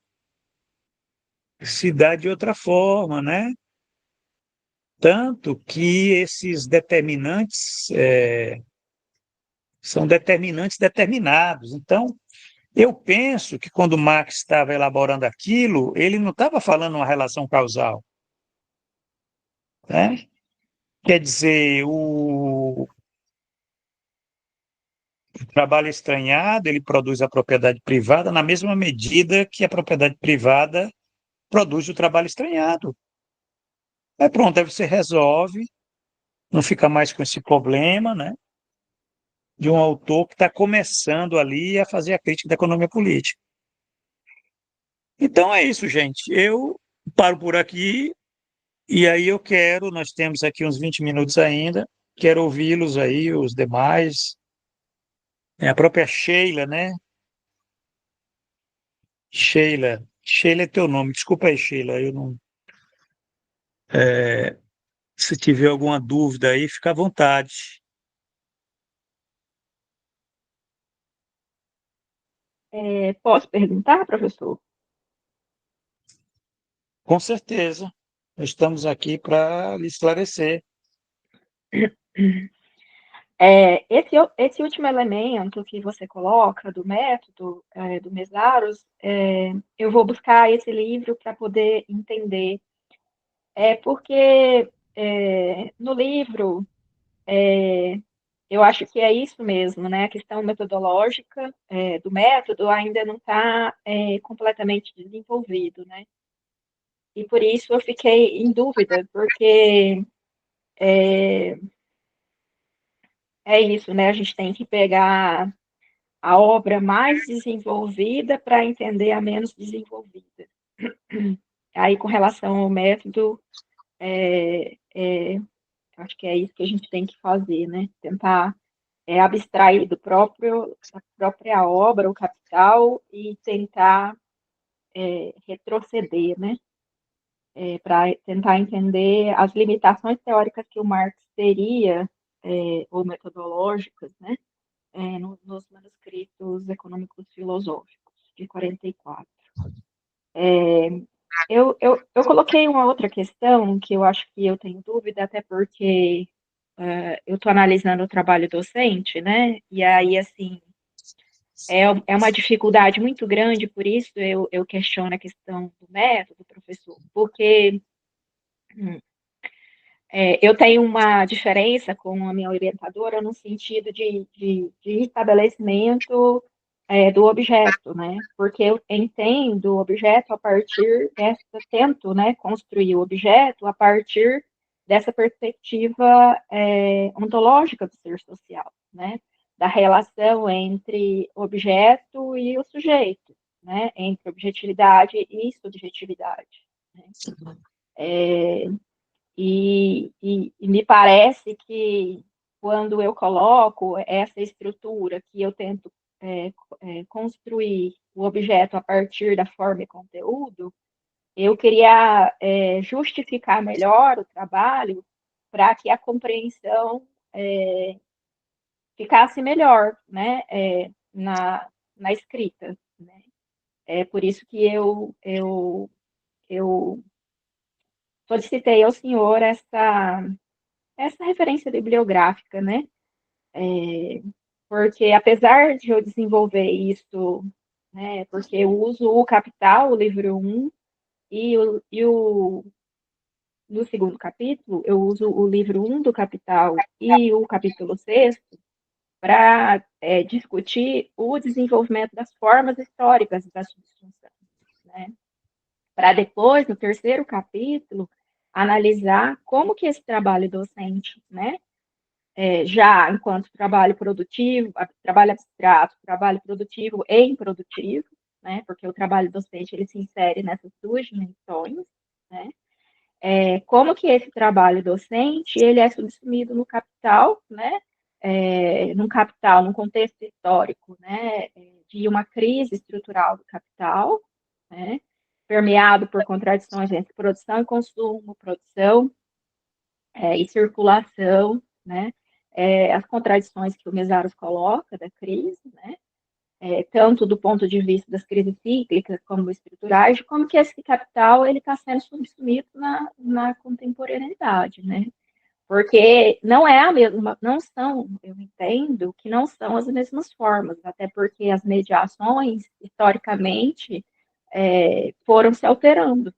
que se dá de outra forma, né? Tanto que esses determinantes são determinantes determinados. Então, eu penso que quando Marx estava elaborando aquilo, ele não estava falando uma relação causal, né? Quer dizer, o trabalho estranhado, ele produz a propriedade privada na mesma medida que a propriedade privada produz o trabalho estranhado. Aí pronto, aí você resolve, não fica mais com esse problema, né? De um autor que está começando ali a fazer a crítica da economia política. Então é isso, gente. Eu paro por aqui e aí nós temos aqui uns 20 minutos ainda, quero ouvi-los aí, os demais, a própria Sheila, né? Sheila é teu nome, desculpa aí, Sheila, eu não. Se tiver alguma dúvida aí, fica à vontade. Posso perguntar, professor? Com certeza, estamos aqui para lhe esclarecer. Esse último elemento que você coloca do método do Mesaros, eu vou buscar esse livro para poder entender. Porque no livro eu acho que é isso mesmo, né? A questão metodológica do método ainda não está completamente desenvolvido, né? E por isso eu fiquei em dúvida, porque é isso, né? A gente tem que pegar a obra mais desenvolvida para entender a menos desenvolvida. Aí, com relação ao método, acho que é isso que a gente tem que fazer, né? Tentar abstrair da própria obra, o capital, e tentar retroceder, né? para tentar entender as limitações teóricas que o Marx teria, ou metodológicas, né, nos manuscritos econômicos filosóficos de 44. Eu coloquei uma outra questão que eu acho que eu tenho dúvida, até porque eu estou analisando o trabalho docente, né? E aí, assim, é uma dificuldade muito grande, por isso eu questiono a questão do método, professor, porque eu tenho uma diferença com a minha orientadora no sentido de estabelecimento do objeto, né? Porque eu entendo o objeto a partir dessa, tento, né, construir o objeto a partir dessa perspectiva ontológica do ser social, né? Da relação entre objeto e o sujeito, né? Entre objetividade e subjetividade, né? E me parece que quando eu coloco essa estrutura que eu tento construir o objeto a partir da forma e conteúdo, eu queria justificar melhor o trabalho para que a compreensão ficasse melhor, né, na escrita, né? É por isso que eu solicitei ao senhor essa referência bibliográfica, né? Porque apesar de eu desenvolver isso, né, porque eu uso o Capital, o livro 1, no segundo capítulo, eu uso o livro 1 do Capital e o capítulo 6 para discutir o desenvolvimento das formas históricas da subsunção, né? Para depois, no terceiro capítulo, analisar como que esse trabalho docente, né, já enquanto trabalho produtivo, trabalho abstrato, trabalho produtivo e improdutivo, né, porque o trabalho docente ele se insere nessas duas dimensões, né, como que esse trabalho docente ele é subsumido no capital, né, num capital, num contexto histórico, né, de uma crise estrutural do capital, né, permeado por contradições entre produção e consumo, produção e circulação, né, as contradições que o Mesaros coloca da crise, né, tanto do ponto de vista das crises cíclicas como estruturais, de como que esse capital ele está sendo subsumido na contemporaneidade, né? Porque não é a mesma, não são, eu entendo que não são as mesmas formas, até porque as mediações, historicamente, foram se alterando.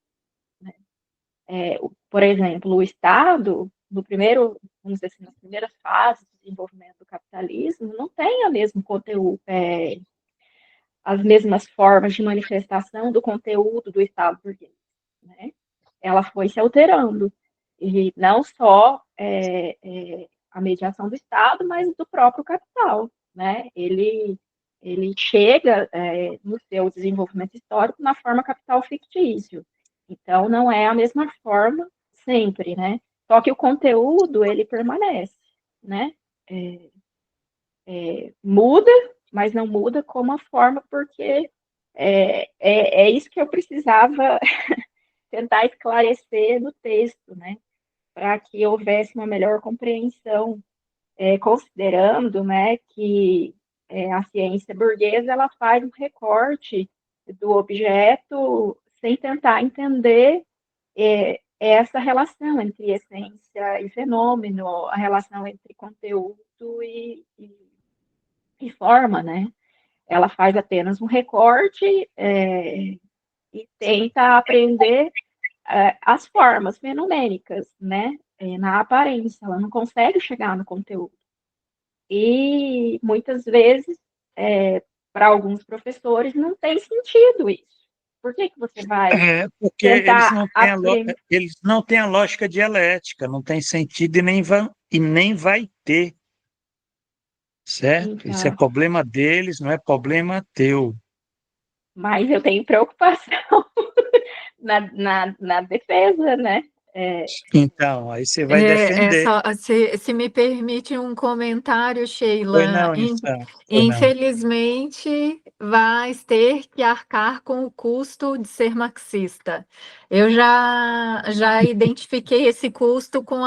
Por exemplo, o Estado, no primeiro, vamos dizer assim, nas primeiras fases do desenvolvimento do capitalismo, não tem o mesmo conteúdo, as mesmas formas de manifestação do conteúdo do Estado burguês, né? Ela foi se alterando, e não só a mediação do Estado, mas do próprio capital, né? Ele chega no seu desenvolvimento histórico na forma capital fictício. Então, não é a mesma forma sempre, né? Só que o conteúdo, ele permanece, né? Muda, mas não muda como a forma, porque é isso que eu precisava tentar esclarecer no texto, né? Para que houvesse uma melhor compreensão, considerando, né, que a ciência burguesa ela faz um recorte do objeto sem tentar entender essa relação entre essência e fenômeno, a relação entre conteúdo e forma, né? Ela faz apenas um recorte e tenta aprender as formas fenomênicas, né? Na aparência, ela não consegue chegar no conteúdo. E muitas vezes, para alguns professores, não tem sentido isso. Por que você vai Porque tentar aprender? eles não têm a lógica dialética, não tem sentido e nem vai ter, certo? Isso é Então, problema deles, não é problema teu. mas eu tenho preocupação na defesa, né? Então, aí você vai defender. Se me permite um comentário, Foi Sheila, não, então. Foi não. infelizmente vai ter que arcar com o custo de ser marxista. Eu já identifiquei esse custo com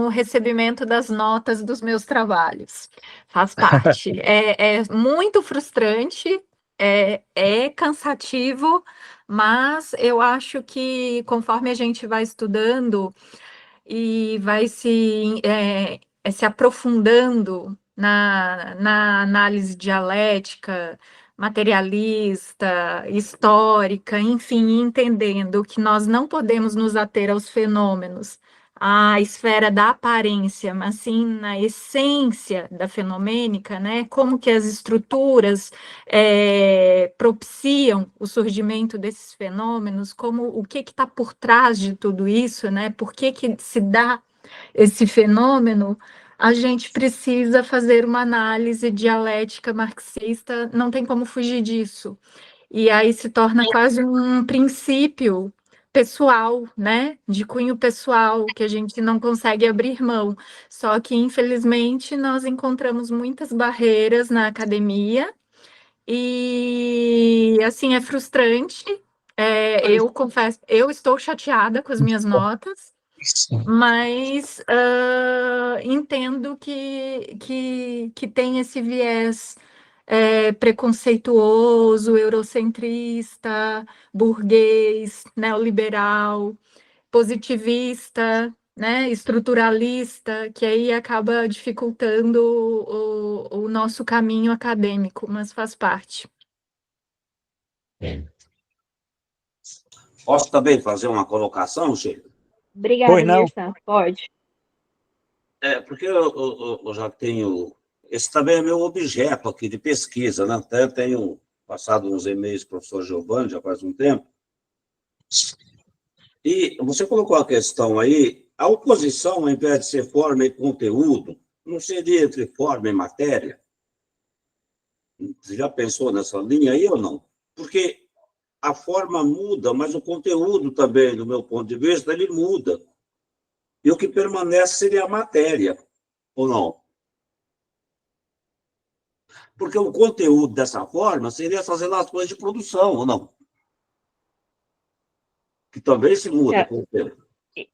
o recebimento das notas dos meus trabalhos. Faz parte. É muito frustrante, é cansativo, mas eu acho que conforme a gente vai estudando e vai se aprofundando na análise dialética, materialista, histórica, enfim, entendendo que nós não podemos nos ater aos fenômenos, à esfera da aparência, mas sim na essência da fenomênica, né? Como que as estruturas propiciam o surgimento desses fenômenos, como o que está por trás de tudo isso, né? Por que se dá esse fenômeno? A gente precisa fazer uma análise dialética marxista, não tem como fugir disso. E aí se torna quase um princípio pessoal, né? De cunho pessoal, que a gente não consegue abrir mão. Só que, infelizmente, nós encontramos muitas barreiras na academia, e assim é frustrante. Eu confesso, eu estou chateada com as minhas notas, mas entendo que tem esse viés preconceituoso, eurocentrista, burguês, neoliberal, positivista, né, estruturalista, que aí acaba dificultando o nosso caminho acadêmico, mas faz parte. Posso também fazer uma colocação, Sheila? Obrigada, Mirsan. Pode. Porque eu já tenho... Esse também é meu objeto aqui de pesquisa, né? Até tenho passado uns e-mails para o professor Giovanni, já faz um tempo. E você colocou a questão aí, a oposição, ao invés de ser forma e conteúdo, não seria entre forma e matéria? Você já pensou nessa linha aí ou não? Porque a forma muda, mas o conteúdo também, do meu ponto de vista, ele muda. E o que permanece seria a matéria, ou não? Porque o conteúdo dessa forma seria essas relações de produção, ou não? Que também se muda com o tempo.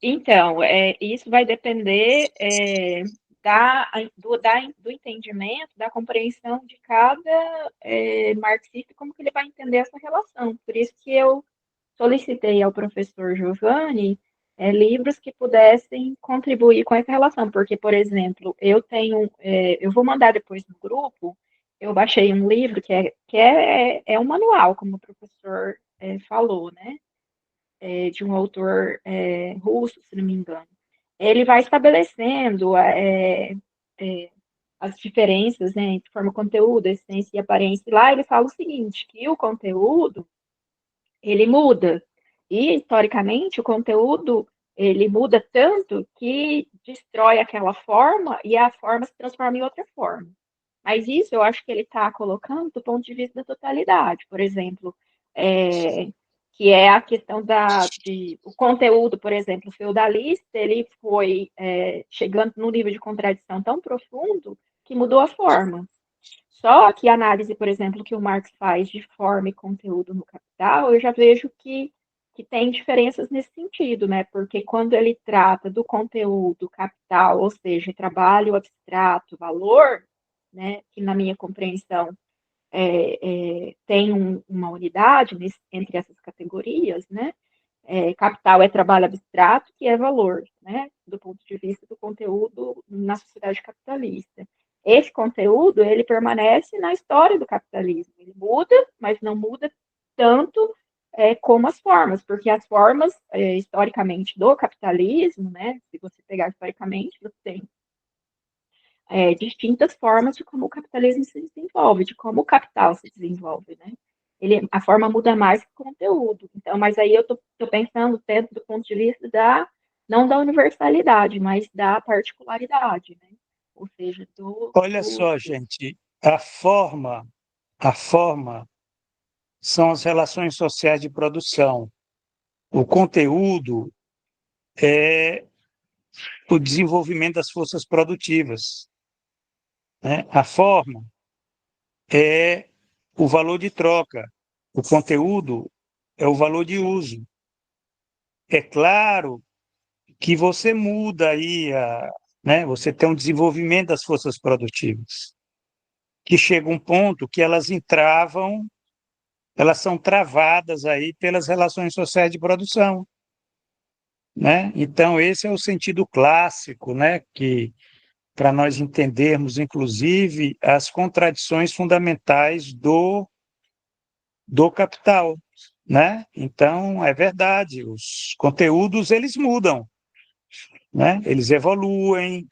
Então, isso vai depender do entendimento, da compreensão de cada marxista, como que ele vai entender essa relação. Por isso que eu solicitei ao professor Giovanni livros que pudessem contribuir com essa relação, porque, por exemplo, eu vou mandar depois no grupo, eu baixei um livro que é um manual, como o professor falou, né? De um autor russo, se não me engano. Ele vai estabelecendo as diferenças, né, entre forma, conteúdo, essência e aparência. E lá ele fala o seguinte, que o conteúdo, ele muda. E, historicamente, o conteúdo, ele muda tanto que destrói aquela forma e a forma se transforma em outra forma. Mas isso eu acho que ele está colocando do ponto de vista da totalidade. Por exemplo, que é a questão o conteúdo, por exemplo, feudalista, ele foi chegando num nível de contradição tão profundo que mudou a forma. Só que a análise, por exemplo, que o Marx faz de forma e conteúdo no Capital, eu já vejo que tem diferenças nesse sentido, né? Porque quando ele trata do conteúdo capital, ou seja, trabalho abstrato, valor, né, que na minha compreensão tem uma unidade entre essas categorias, né? Capital é trabalho abstrato, que é valor, né? Do ponto de vista do conteúdo na sociedade capitalista. Esse conteúdo, ele permanece na história do capitalismo. Ele muda, mas não muda tanto como as formas, porque as formas, historicamente, do capitalismo, né? Se você pegar historicamente, você tem distintas formas de como o capitalismo se desenvolve, de como o capital se desenvolve, né? A forma muda mais que o conteúdo. Então, mas aí eu estou pensando dentro do ponto de vista não da universalidade, mas da particularidade, né? Ou seja, Olha só, gente, a forma são as relações sociais de produção. O conteúdo é o desenvolvimento das forças produtivas, né? A forma é o valor de troca, o conteúdo é o valor de uso. É claro que você muda aí, né? Você tem um desenvolvimento das forças produtivas, que chega um ponto que elas são travadas aí pelas relações sociais de produção, né? Então, esse é o sentido clássico, né? Que para nós entendermos, inclusive, as contradições fundamentais do capital, né? Então, é verdade, os conteúdos, eles mudam, né? Eles evoluem,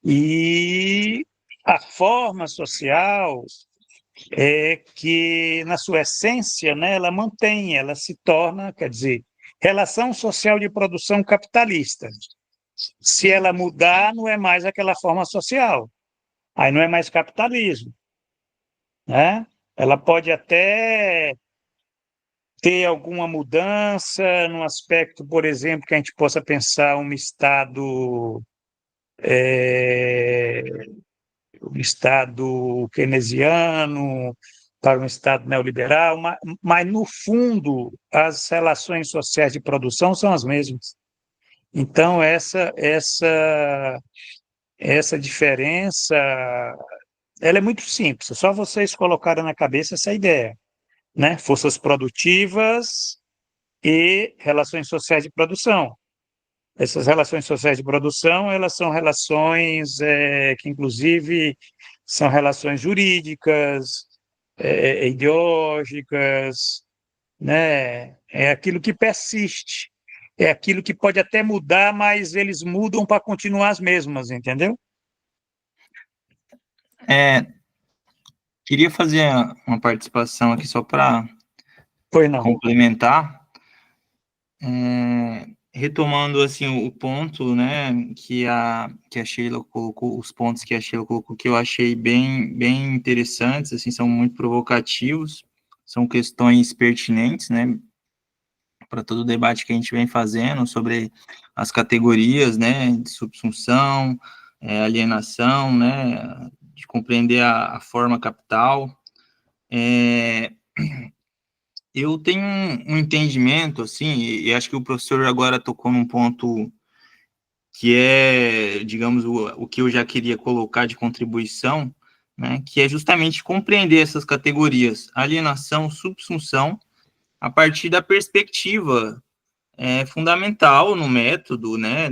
e a forma social é que, na sua essência, né, ela se torna, quer dizer, relação social de produção capitalista. Se ela mudar, não é mais aquela forma social, aí não é mais capitalismo, né? Ela pode até ter alguma mudança no aspecto, por exemplo, que a gente possa pensar um Estado keynesiano para um Estado neoliberal, mas, no fundo, as relações sociais de produção são as mesmas. Então, essa diferença, ela é muito simples, é só vocês colocarem na cabeça essa ideia, né? Forças produtivas e relações sociais de produção. Essas relações sociais de produção, elas são relações que, inclusive, são relações jurídicas, ideológicas, né? É aquilo que persiste, é aquilo que pode até mudar, mas eles mudam para continuar as mesmas, entendeu? Queria fazer uma participação aqui só para Pois não. complementar, retomando assim o ponto, né, que a Sheila colocou, os pontos que a Sheila colocou, que eu achei bem interessantes, assim, são muito provocativos, são questões pertinentes, né, para todo o debate que a gente vem fazendo sobre as categorias, né, de subsunção, alienação, né, de compreender a forma capital. Eu tenho um entendimento, assim, e acho que o professor agora tocou num ponto que é, digamos, o que eu já queria colocar de contribuição, né, que é justamente compreender essas categorias, alienação, subsunção, a partir da perspectiva fundamental no método, né,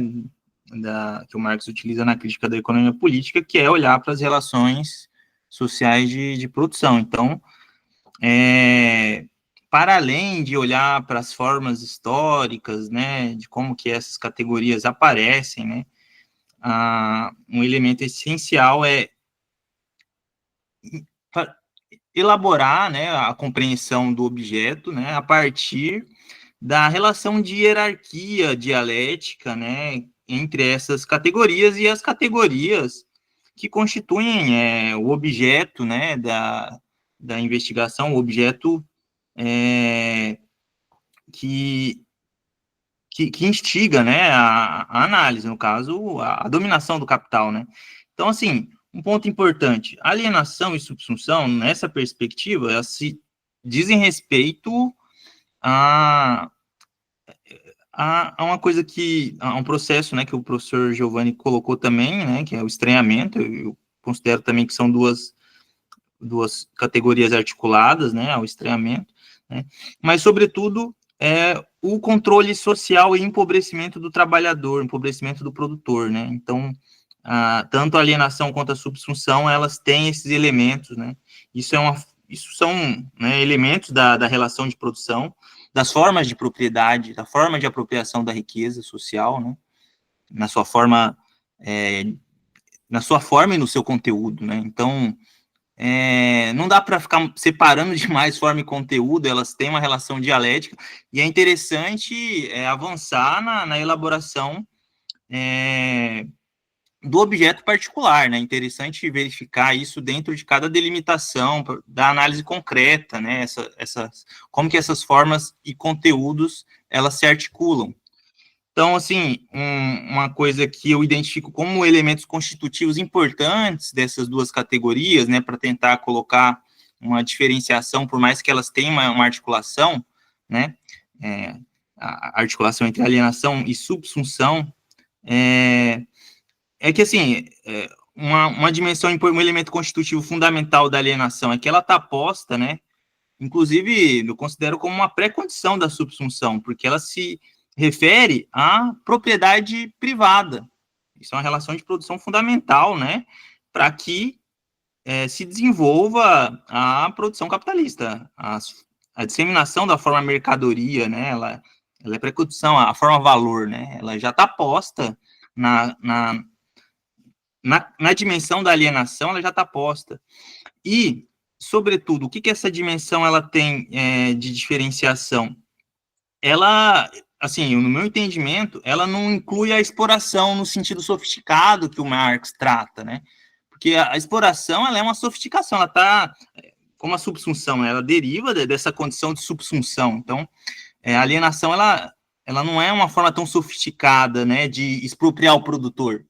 que o Marx utiliza na crítica da economia política, que é olhar para as relações sociais de produção. Então, para além de olhar para as formas históricas, né, de como que essas categorias aparecem, né, um elemento essencial é elaborar, né, a compreensão do objeto, né, a partir da relação de hierarquia dialética, né, entre essas categorias e as categorias que constituem o objeto, né, da investigação, o objeto que instiga, né, a análise, no caso, a dominação do capital, né. Então, assim, um ponto importante, alienação e subsunção, nessa perspectiva, elas se dizem respeito a uma coisa a um processo, né, que o professor Giovanni colocou também, né, que é o estranhamento. Eu considero também que são duas categorias articuladas, né, ao estranhamento, né, mas, sobretudo, o controle social e empobrecimento do trabalhador, empobrecimento do produtor, né. Então, tanto a alienação quanto a subsunção, elas têm esses elementos, né. Isso são, né, elementos da relação de produção, das formas de propriedade, da forma de apropriação da riqueza social, né, na sua forma e no seu conteúdo, né. Então, não dá para ficar separando demais forma e conteúdo, elas têm uma relação dialética, e é interessante avançar na elaboração do objeto particular, né? Interessante verificar isso dentro de cada delimitação, da análise concreta, né? Como que essas formas e conteúdos, elas se articulam. Então, assim, uma coisa que eu identifico como elementos constitutivos importantes dessas duas categorias, né, para tentar colocar uma diferenciação, por mais que elas tenham uma articulação, né, a articulação entre alienação e subsunção, que, assim, uma dimensão, um elemento constitutivo fundamental da alienação é que ela está posta, né, inclusive, eu considero como uma pré-condição da subsunção, porque ela se refere à propriedade privada. Isso é uma relação de produção fundamental, né, para que se desenvolva a produção capitalista, a disseminação da forma mercadoria, né, ela é pré-condição, a forma valor, né, ela já está posta na dimensão da alienação, ela já está posta. E, sobretudo, o que essa dimensão ela tem de diferenciação? Ela, assim, no meu entendimento, ela não inclui a exploração no sentido sofisticado que o Marx trata, né? Porque a exploração, ela é uma sofisticação, ela está, como a subsunção, ela deriva dessa condição de subsunção. Então, a alienação, ela não é uma forma tão sofisticada, né, de expropriar o produtor.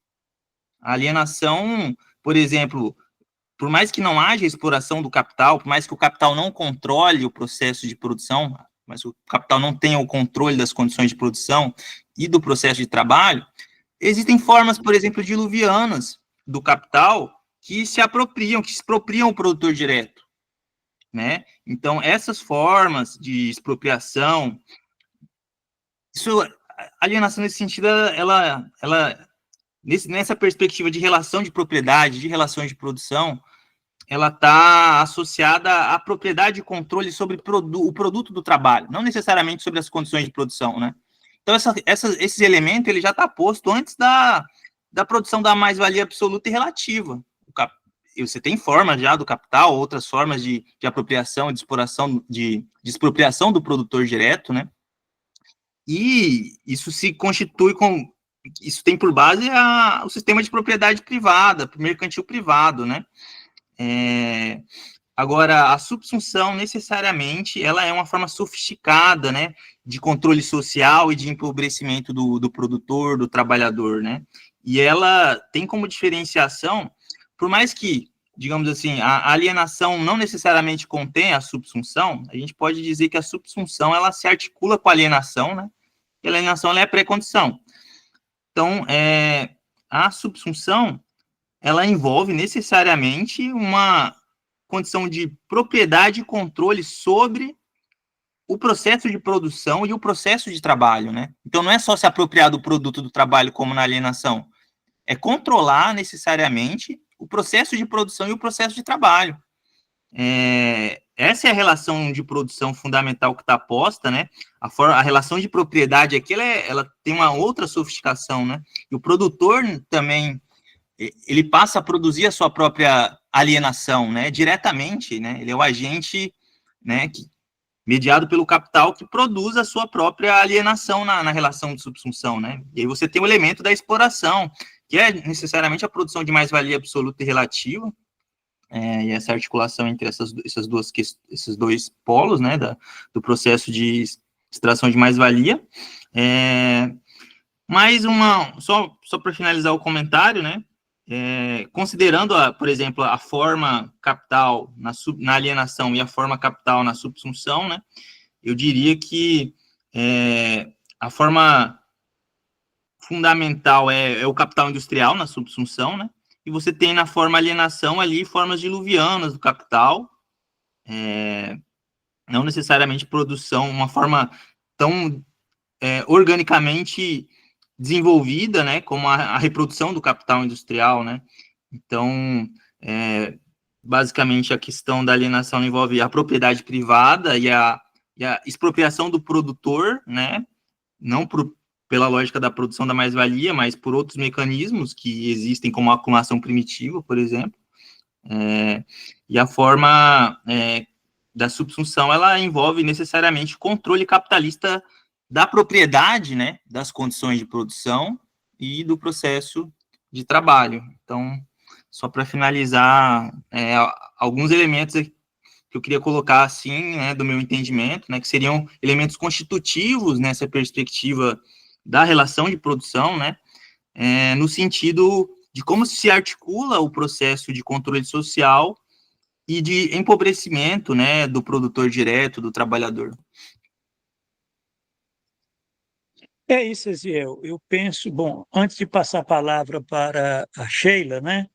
A alienação, por exemplo, por mais que não haja exploração do capital, por mais que o capital não controle o processo de produção, mas o capital não tenha o controle das condições de produção e do processo de trabalho, existem formas, por exemplo, diluvianas do capital que se apropriam, que expropriam o produtor direto, né? Então, essas formas de expropriação, alienação nesse sentido, nessa perspectiva de relação de propriedade, de relações de produção, ela está associada à propriedade e controle sobre o produto do trabalho, não necessariamente sobre as condições de produção, né? Então, esses elementos, ele já está posto antes da produção da mais-valia absoluta e relativa. Você tem formas já do capital, outras formas de apropriação, de exploração, de expropriação do produtor direto, né? E isso se constitui isso tem por base o sistema de propriedade privada, mercantil privado, né? Agora, a subsunção, necessariamente, ela é uma forma sofisticada, né, de controle social e de empobrecimento do produtor, do trabalhador, né? E ela tem como diferenciação, por mais que, digamos assim, a alienação não necessariamente contém a subsunção, a gente pode dizer que a subsunção, ela se articula com a alienação, né? E a alienação, ela é pré-condição. Então, a subsunção, ela envolve necessariamente uma condição de propriedade e controle sobre o processo de produção e o processo de trabalho, né? Então, não é só se apropriar do produto do trabalho como na alienação, é controlar necessariamente o processo de produção e o processo de trabalho. Essa é a relação de produção fundamental que está posta, né? A relação de propriedade aqui, ela tem uma outra sofisticação, né? E o produtor também, ele passa a produzir a sua própria alienação, né? Diretamente, né? Ele é o agente, né? Mediado pelo capital que produz a sua própria alienação na relação de subsunção, né? E aí você tem o elemento da exploração, que é necessariamente a produção de mais-valia absoluta e relativa, e essa articulação entre esses dois polos, né, do processo de extração de mais-valia. Mais só para finalizar o comentário, né, considerando, por exemplo, a forma capital na alienação e a forma capital na subsunção, né, eu diria que a forma fundamental é o capital industrial na subsunção, né, e você tem na forma alienação ali formas diluvianas do capital, não necessariamente produção, uma forma tão organicamente desenvolvida, né, como a reprodução do capital industrial, né. Então, basicamente, a questão da alienação envolve a propriedade privada e a expropriação do produtor, né, não pela lógica da produção da mais-valia, mas por outros mecanismos que existem, como a acumulação primitiva, por exemplo. E a forma da subsunção, ela envolve necessariamente controle capitalista da propriedade, né, das condições de produção e do processo de trabalho. Então, só para finalizar, alguns elementos que eu queria colocar, assim, né, do meu entendimento, né, que seriam elementos constitutivos nessa perspectiva da relação de produção, né, no sentido de como se articula o processo de controle social e de empobrecimento, né, do produtor direto, do trabalhador. É isso, Eziel. Eu penso, bom, antes de passar a palavra para a Sheila, né?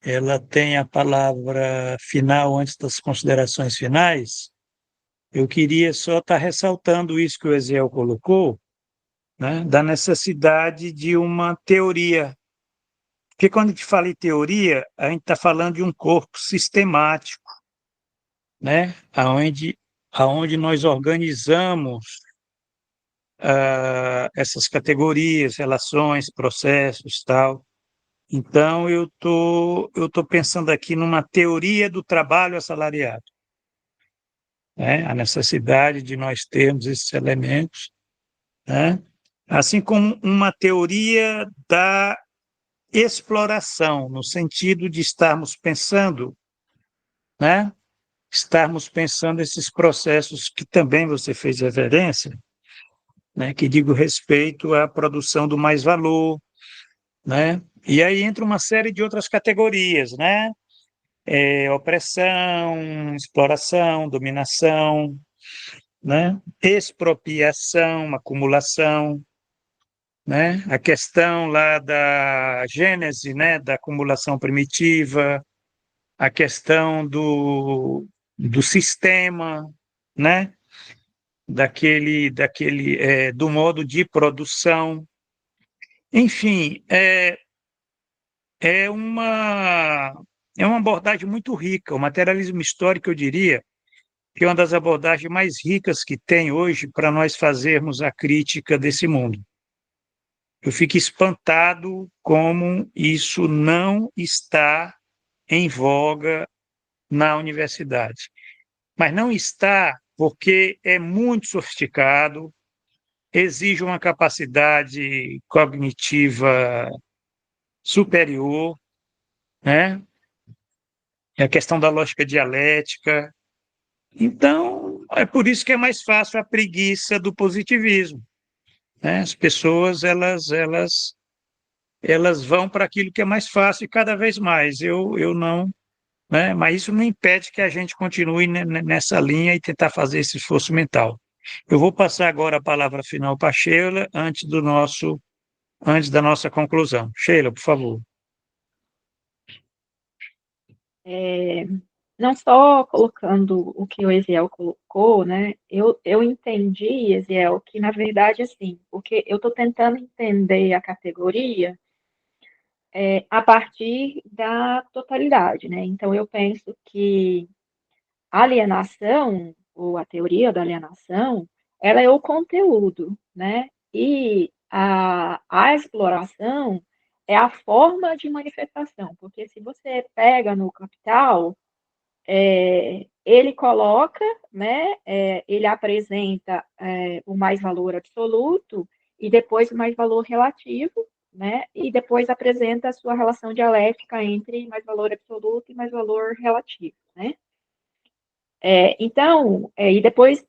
Ela tem a palavra final antes das considerações finais. Eu queria só estar ressaltando isso que o Eziel colocou, né? Da necessidade de uma teoria. Porque quando a gente fala em teoria, a gente está falando de um corpo sistemático, né? Aonde nós organizamos essas categorias, relações, processos, tal. Então, eu tô pensando aqui numa teoria do trabalho assalariado, né? A necessidade de nós termos esses elementos, né? Assim como uma teoria da exploração, no sentido de estarmos pensando, né? Estarmos pensando esses processos que também você fez referência, né? Que digo respeito à produção do mais-valor, né? E aí entra uma série de outras categorias, né? Opressão, exploração, dominação, né? Expropriação, acumulação, né? A questão lá da gênese, né? Da acumulação primitiva, a questão do sistema, né? Do modo de produção. Enfim, é uma, é uma abordagem muito rica. O materialismo histórico, eu diria, que é uma das abordagens mais ricas que tem hoje para nós fazermos a crítica desse mundo. Eu fico espantado como isso não está em voga na universidade. Mas não está porque é muito sofisticado, exige uma capacidade cognitiva superior, né? É a questão da lógica dialética. Então, é por isso que é mais fácil a preguiça do positivismo, né? As pessoas, elas vão para aquilo que é mais fácil e cada vez mais. Eu não, né? Mas isso não impede que a gente continue nessa linha e tentar fazer esse esforço mental. Eu vou passar agora a palavra final para a Sheila, antes da nossa conclusão. Sheila, por favor. Não só colocando o que o Eziel colocou, né? Eu entendi, Eziel, que na verdade, assim, porque eu estou tentando entender a categoria a partir da totalidade, né? Então, eu penso que a alienação, ou a teoria da alienação, ela é o conteúdo, né? E a exploração é a forma de manifestação, porque se você pega no Capital, ele coloca, né, ele apresenta o mais-valor absoluto e depois o mais-valor relativo, né, e depois apresenta a sua relação dialética entre mais-valor absoluto e mais-valor relativo, né. Então, e depois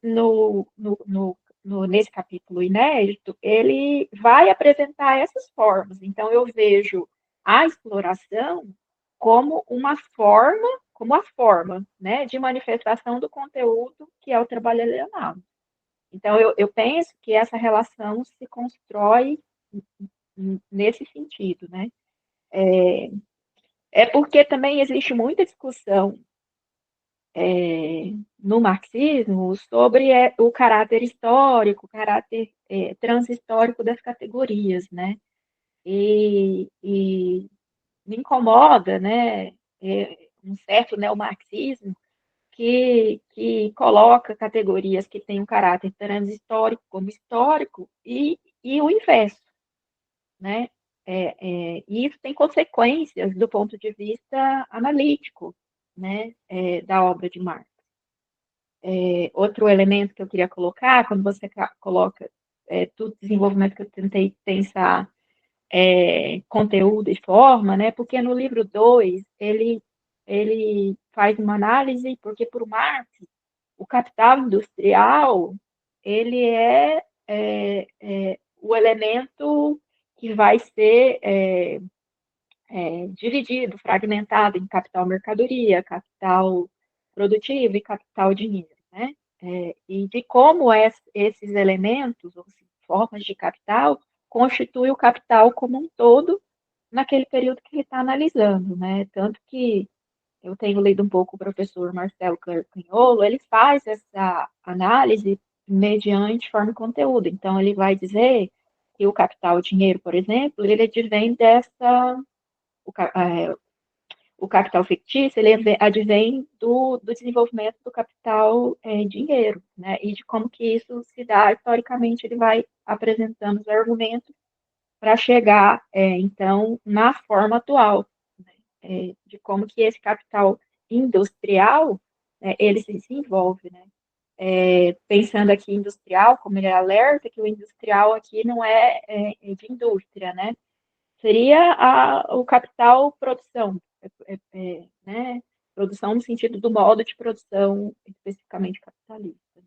nesse capítulo inédito, ele vai apresentar essas formas. Então, eu vejo a exploração como como a forma, né, de manifestação do conteúdo que é o trabalho alienado. Então, eu penso que essa relação se constrói nesse sentido, né? Porque também existe muita discussão no marxismo sobre o caráter histórico, o caráter transhistórico das categorias, né? E me incomoda, né, um certo neomarxismo que coloca categorias que têm um caráter transhistórico como histórico e o inverso, né? E isso tem consequências do ponto de vista analítico, né, da obra de Marx. Outro elemento que eu queria colocar, quando você coloca todo o desenvolvimento que eu tentei pensar conteúdo e forma, né? Porque no livro 2 ele faz uma análise, porque para o Marx, o capital industrial ele é o elemento que vai ser dividido, fragmentado em capital mercadoria, capital produtivo e capital dinheiro, né? E de como esses elementos, ou formas de capital, constituem o capital como um todo naquele período que ele está analisando, né? Tanto que eu tenho lido um pouco o professor Marcelo Canholo, ele faz essa análise mediante forma e conteúdo. Então, ele vai dizer que o capital dinheiro, por exemplo, ele advém o, o capital fictício, ele advém do desenvolvimento do capital dinheiro, né? E de como que isso se dá historicamente, ele vai apresentando os argumentos para chegar, então, na forma atual, né? De como que esse capital industrial, ele se desenvolve, né? Pensando aqui industrial, como ele alerta, que o industrial aqui não é de indústria, né? Seria o capital produção, né? Produção no sentido do modo de produção especificamente capitalista.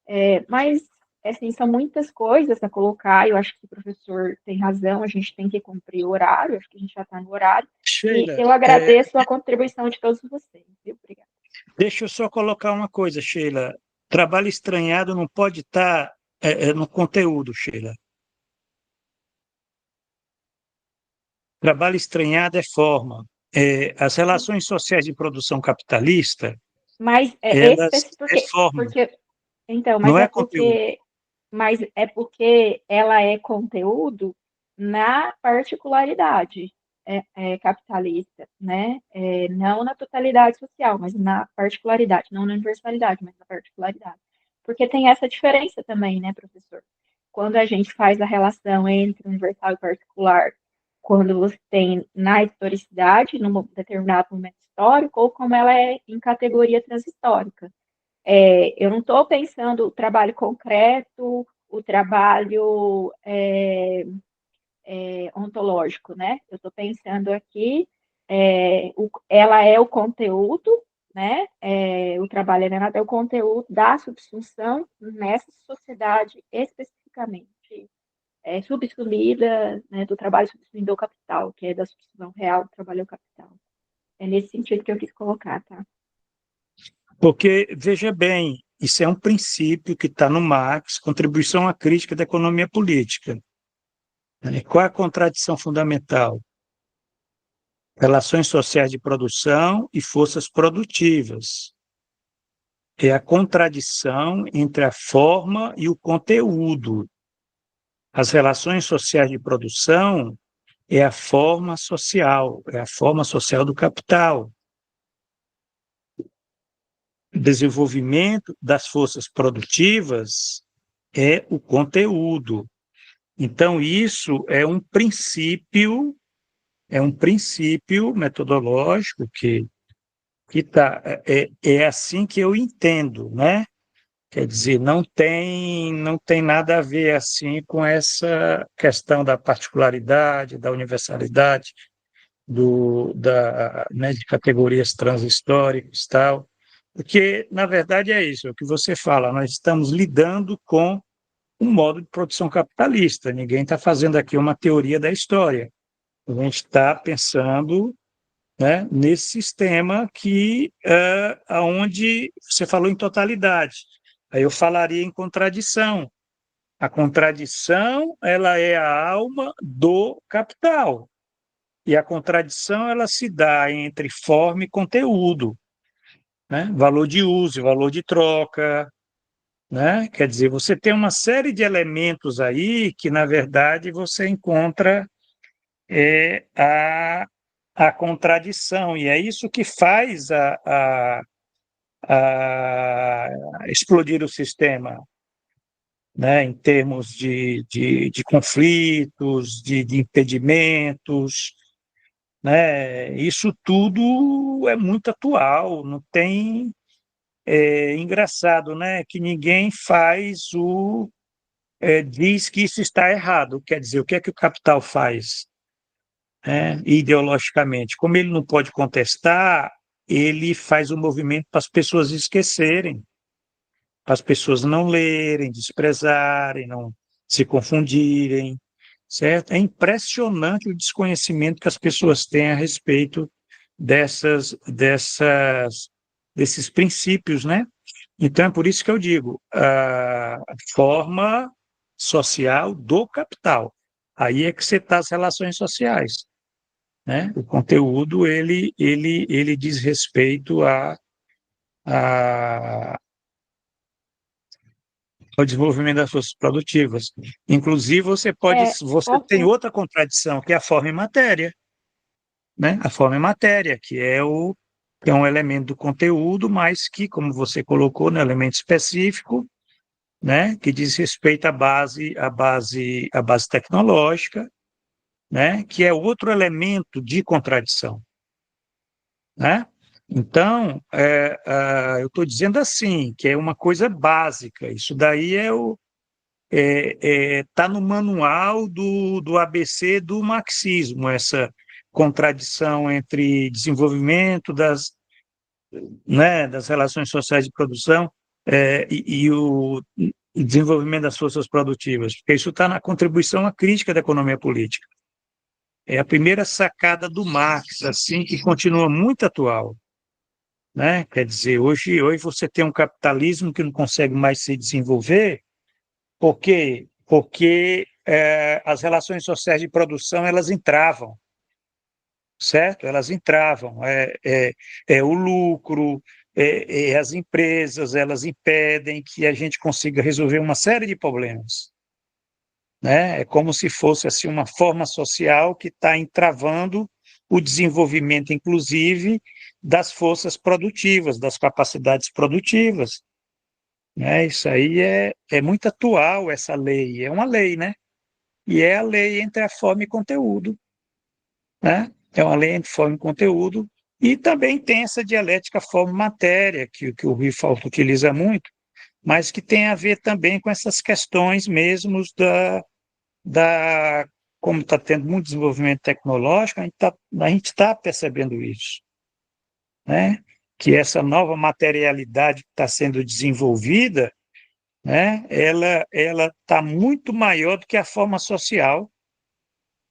Né? Mas, assim, são muitas coisas a colocar, eu acho que o professor tem razão, a gente tem que cumprir o horário, acho que a gente já está no horário, Sheila, e eu agradeço a contribuição de todos vocês, viu? Obrigada. deixa eu só colocar uma coisa, Sheila. Trabalho estranhado não pode estar no conteúdo, Sheila. Trabalho estranhado é forma. As relações sociais de produção capitalista, Mas elas é forma, então, não é conteúdo. mas é porque ela é conteúdo na particularidade capitalista, né? Não na totalidade social, mas na particularidade, não na universalidade, mas na particularidade. Porque tem essa diferença também, né, professor? Quando a gente faz a relação entre universal e particular, quando você tem na historicidade, num determinado momento histórico, ou como ela é em categoria transhistórica. Eu não estou pensando o trabalho concreto, o trabalho ontológico, né? Eu estou pensando aqui, ela é o conteúdo, né? O trabalho alienado é o conteúdo da subsunção nessa sociedade especificamente subsumida, né, do trabalho subsumido ao capital, que é da subsunção real do trabalho ao capital. É nesse sentido que eu quis colocar, tá? Porque, veja bem, isso é um princípio que está no Marx, contribuição à crítica da economia política. Qual é a contradição fundamental? Relações sociais de produção e forças produtivas. É a contradição entre a forma e o conteúdo. As relações sociais de produção é a forma social do capital. O desenvolvimento das forças produtivas é o conteúdo. Então, isso é um princípio metodológico que é assim que eu entendo, né? Quer dizer, não tem nada a ver assim com essa questão da particularidade, da universalidade, né, de categorias transhistóricas e tal, porque, na verdade, é isso, é o que você fala, nós estamos lidando com um modo de produção capitalista, ninguém está fazendo aqui uma teoria da história, a gente está pensando, né, nesse sistema que aonde você falou em totalidade, aí eu falaria em contradição. A contradição, ela é a alma do capital. E a contradição, ela se dá entre forma e conteúdo, né? Valor de uso, valor de troca, né? Quer dizer, você tem uma série de elementos aí que, na verdade, você encontra a contradição, e é isso que faz a explodir o sistema, né, em termos de conflitos, de impedimentos, né? Isso tudo é muito atual, não tem. Engraçado, né, que ninguém diz que isso está errado. Quer dizer, o que é que o capital faz, né, ideologicamente? Como ele não pode contestar, ele faz um movimento para as pessoas esquecerem, para as pessoas não lerem, desprezarem, se confundirem, certo? É impressionante o desconhecimento que as pessoas têm a respeito desses princípios, né? Então, é por isso que eu digo, a forma social do capital. Aí é que você está as relações sociais, né? O conteúdo, ele diz respeito a, ao desenvolvimento das forças produtivas. Inclusive, você tem Posso? outra contradição, que é a forma e matéria, né? A forma e matéria, que é um elemento do conteúdo, mas que, como você colocou, no elemento específico, né, que diz respeito à base tecnológica, né, que é outro elemento de contradição, né? Então, eu estou dizendo assim, que é uma coisa básica. Isso daí tá no manual do ABC do marxismo, essa contradição entre desenvolvimento né, das relações sociais de produção e o desenvolvimento das forças produtivas, porque isso está na contribuição à crítica da economia política. É a primeira sacada do Marx, assim, que continua muito atual, né? Quer dizer, hoje você tem um capitalismo que não consegue mais se desenvolver. Por quê? Porque as relações sociais de produção, elas entravam, certo? Elas entravam. O lucro, as empresas, elas impedem que a gente consiga resolver uma série de problemas, né? É como se fosse assim uma forma social que está entravando o desenvolvimento, inclusive, das forças produtivas, das capacidades produtivas, né? Isso aí é muito atual, essa lei. É uma lei, né? E é a lei entre a forma e conteúdo, né? É uma lei entre forma e conteúdo, e também tem essa dialética forma-matéria, que o Rifalto utiliza muito, mas que tem a ver também com essas questões mesmo como está tendo muito desenvolvimento tecnológico, a gente tá percebendo isso, né? Que essa nova materialidade que está sendo desenvolvida, né? Ela está muito maior do que a forma social,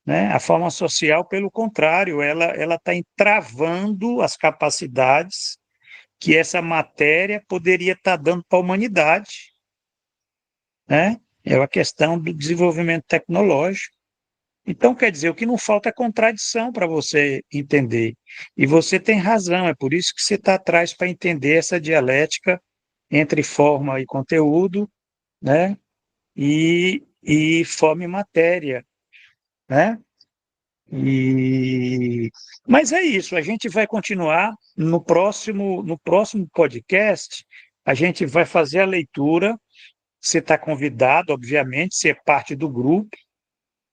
né? A forma social, pelo contrário, ela está entravando as capacidades que essa matéria poderia estar dando para a humanidade, né? É a questão do desenvolvimento tecnológico. Então, quer dizer, o que não falta é contradição para você entender. E você tem razão, é por isso que você está atrás para entender essa dialética entre forma e conteúdo, né? E forma e matéria, né? Mas é isso, a gente vai continuar no próximo podcast, a gente vai fazer a leitura. Você está convidado, obviamente, você é parte do grupo.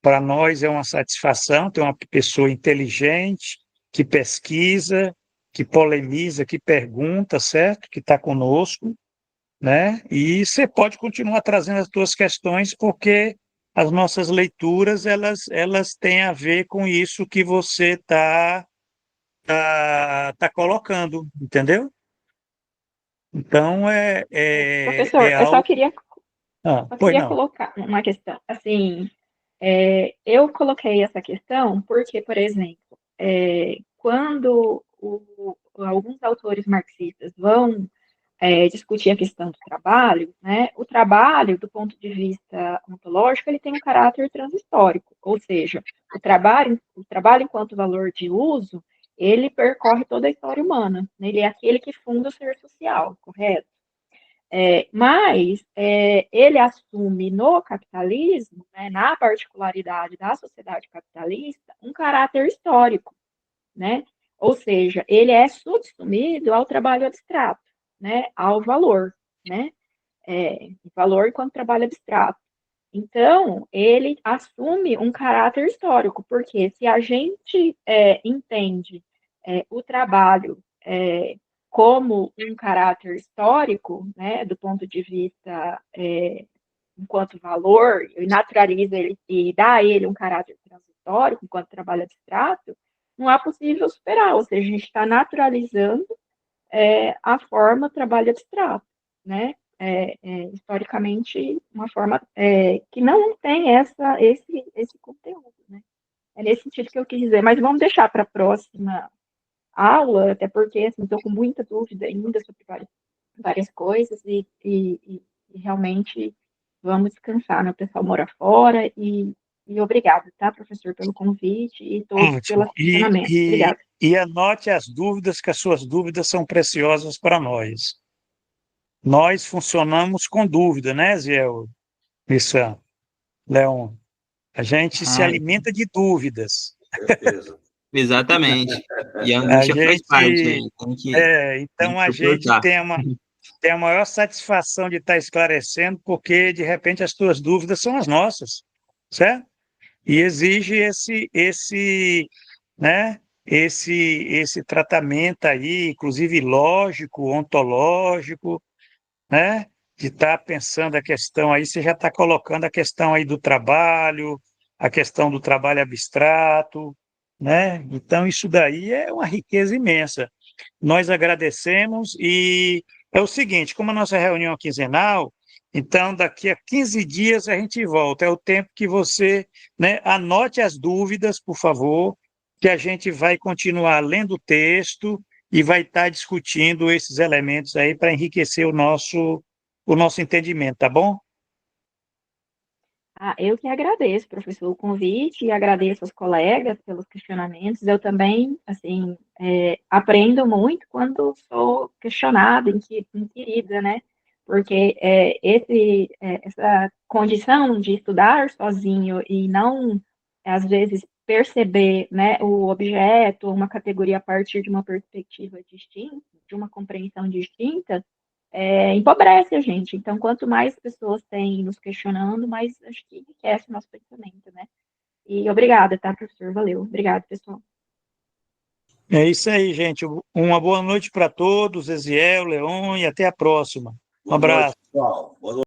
Para nós é uma satisfação ter uma pessoa inteligente, que pesquisa, que polemiza, que pergunta, certo? Que está conosco, né? E você pode continuar trazendo as suas questões, porque as nossas leituras, elas têm a ver com isso que você tá colocando, entendeu? Então, Professor, eu algo... só Pois queria não. colocar uma questão. Assim, eu coloquei essa questão porque, por exemplo, quando alguns autores marxistas vão discutir a questão do trabalho, né, o trabalho, do ponto de vista ontológico, ele tem um caráter transhistórico, ou seja, o trabalho enquanto valor de uso, ele percorre toda a história humana, né, ele é aquele que funda o ser social, correto? Mas ele assume no capitalismo, né, na particularidade da sociedade capitalista, um caráter histórico, né? Ou seja, ele é subsumido ao trabalho abstrato, né? Ao valor, né? Valor enquanto trabalho abstrato. Então, ele assume um caráter histórico, porque se a gente entende o trabalho como um caráter histórico, né, do ponto de vista enquanto valor, e naturaliza ele e dá a ele um caráter transitório, enquanto trabalho abstrato, não é possível superar, ou seja, a gente está naturalizando a forma trabalho abstrato, né? historicamente, uma forma que não tem esse conteúdo, né? É nesse sentido que eu quis dizer, mas vamos deixar para a próxima aula, até porque assim, estou com muita dúvida ainda sobre várias coisas e realmente vamos descansar, né? O pessoal mora fora e obrigado, tá, professor, pelo convite e todos Ótimo. pelos questionamentos. Obrigada. E anote as dúvidas, que as suas dúvidas são preciosas para nós. Nós funcionamos com dúvida, né, Ziel? Isso, Leon. A gente se Ah, alimenta de dúvidas. Certeza. exatamente. E a A angústia faz parte gente, aí, tem então que a gente suportar. tem a maior satisfação de estar esclarecendo, porque de repente as tuas dúvidas são as nossas, certo? E exige né, esse tratamento aí, inclusive lógico, ontológico, né? De estar pensando a questão aí, você já está colocando a questão aí do trabalho, a questão do trabalho abstrato, né? Então, isso daí é uma riqueza imensa. Nós agradecemos e é o seguinte, como a nossa reunião é quinzenal, então daqui a 15 dias a gente volta. É o tempo que você, né, anote as dúvidas, por favor, que a gente vai continuar lendo o texto e vai estar discutindo esses elementos aí para enriquecer o nosso entendimento, tá bom? Eu que agradeço, professor, o convite e agradeço aos colegas pelos questionamentos. Eu também, assim, aprendo muito quando sou questionada, inquirida, né? Porque essa condição de estudar sozinho e não, às vezes, perceber, né, o objeto, uma categoria a partir de uma perspectiva distinta, de uma compreensão distinta, empobrece a gente. Então, quanto mais pessoas têm nos questionando, mais acho que enriquece o nosso pensamento, né? E obrigada, tá, professor? Valeu. Obrigada, pessoal. É isso aí, gente. Uma boa noite para todos, Eziel, Leon, e até a próxima. Um Boa noite, abraço. pessoal. Boa noite.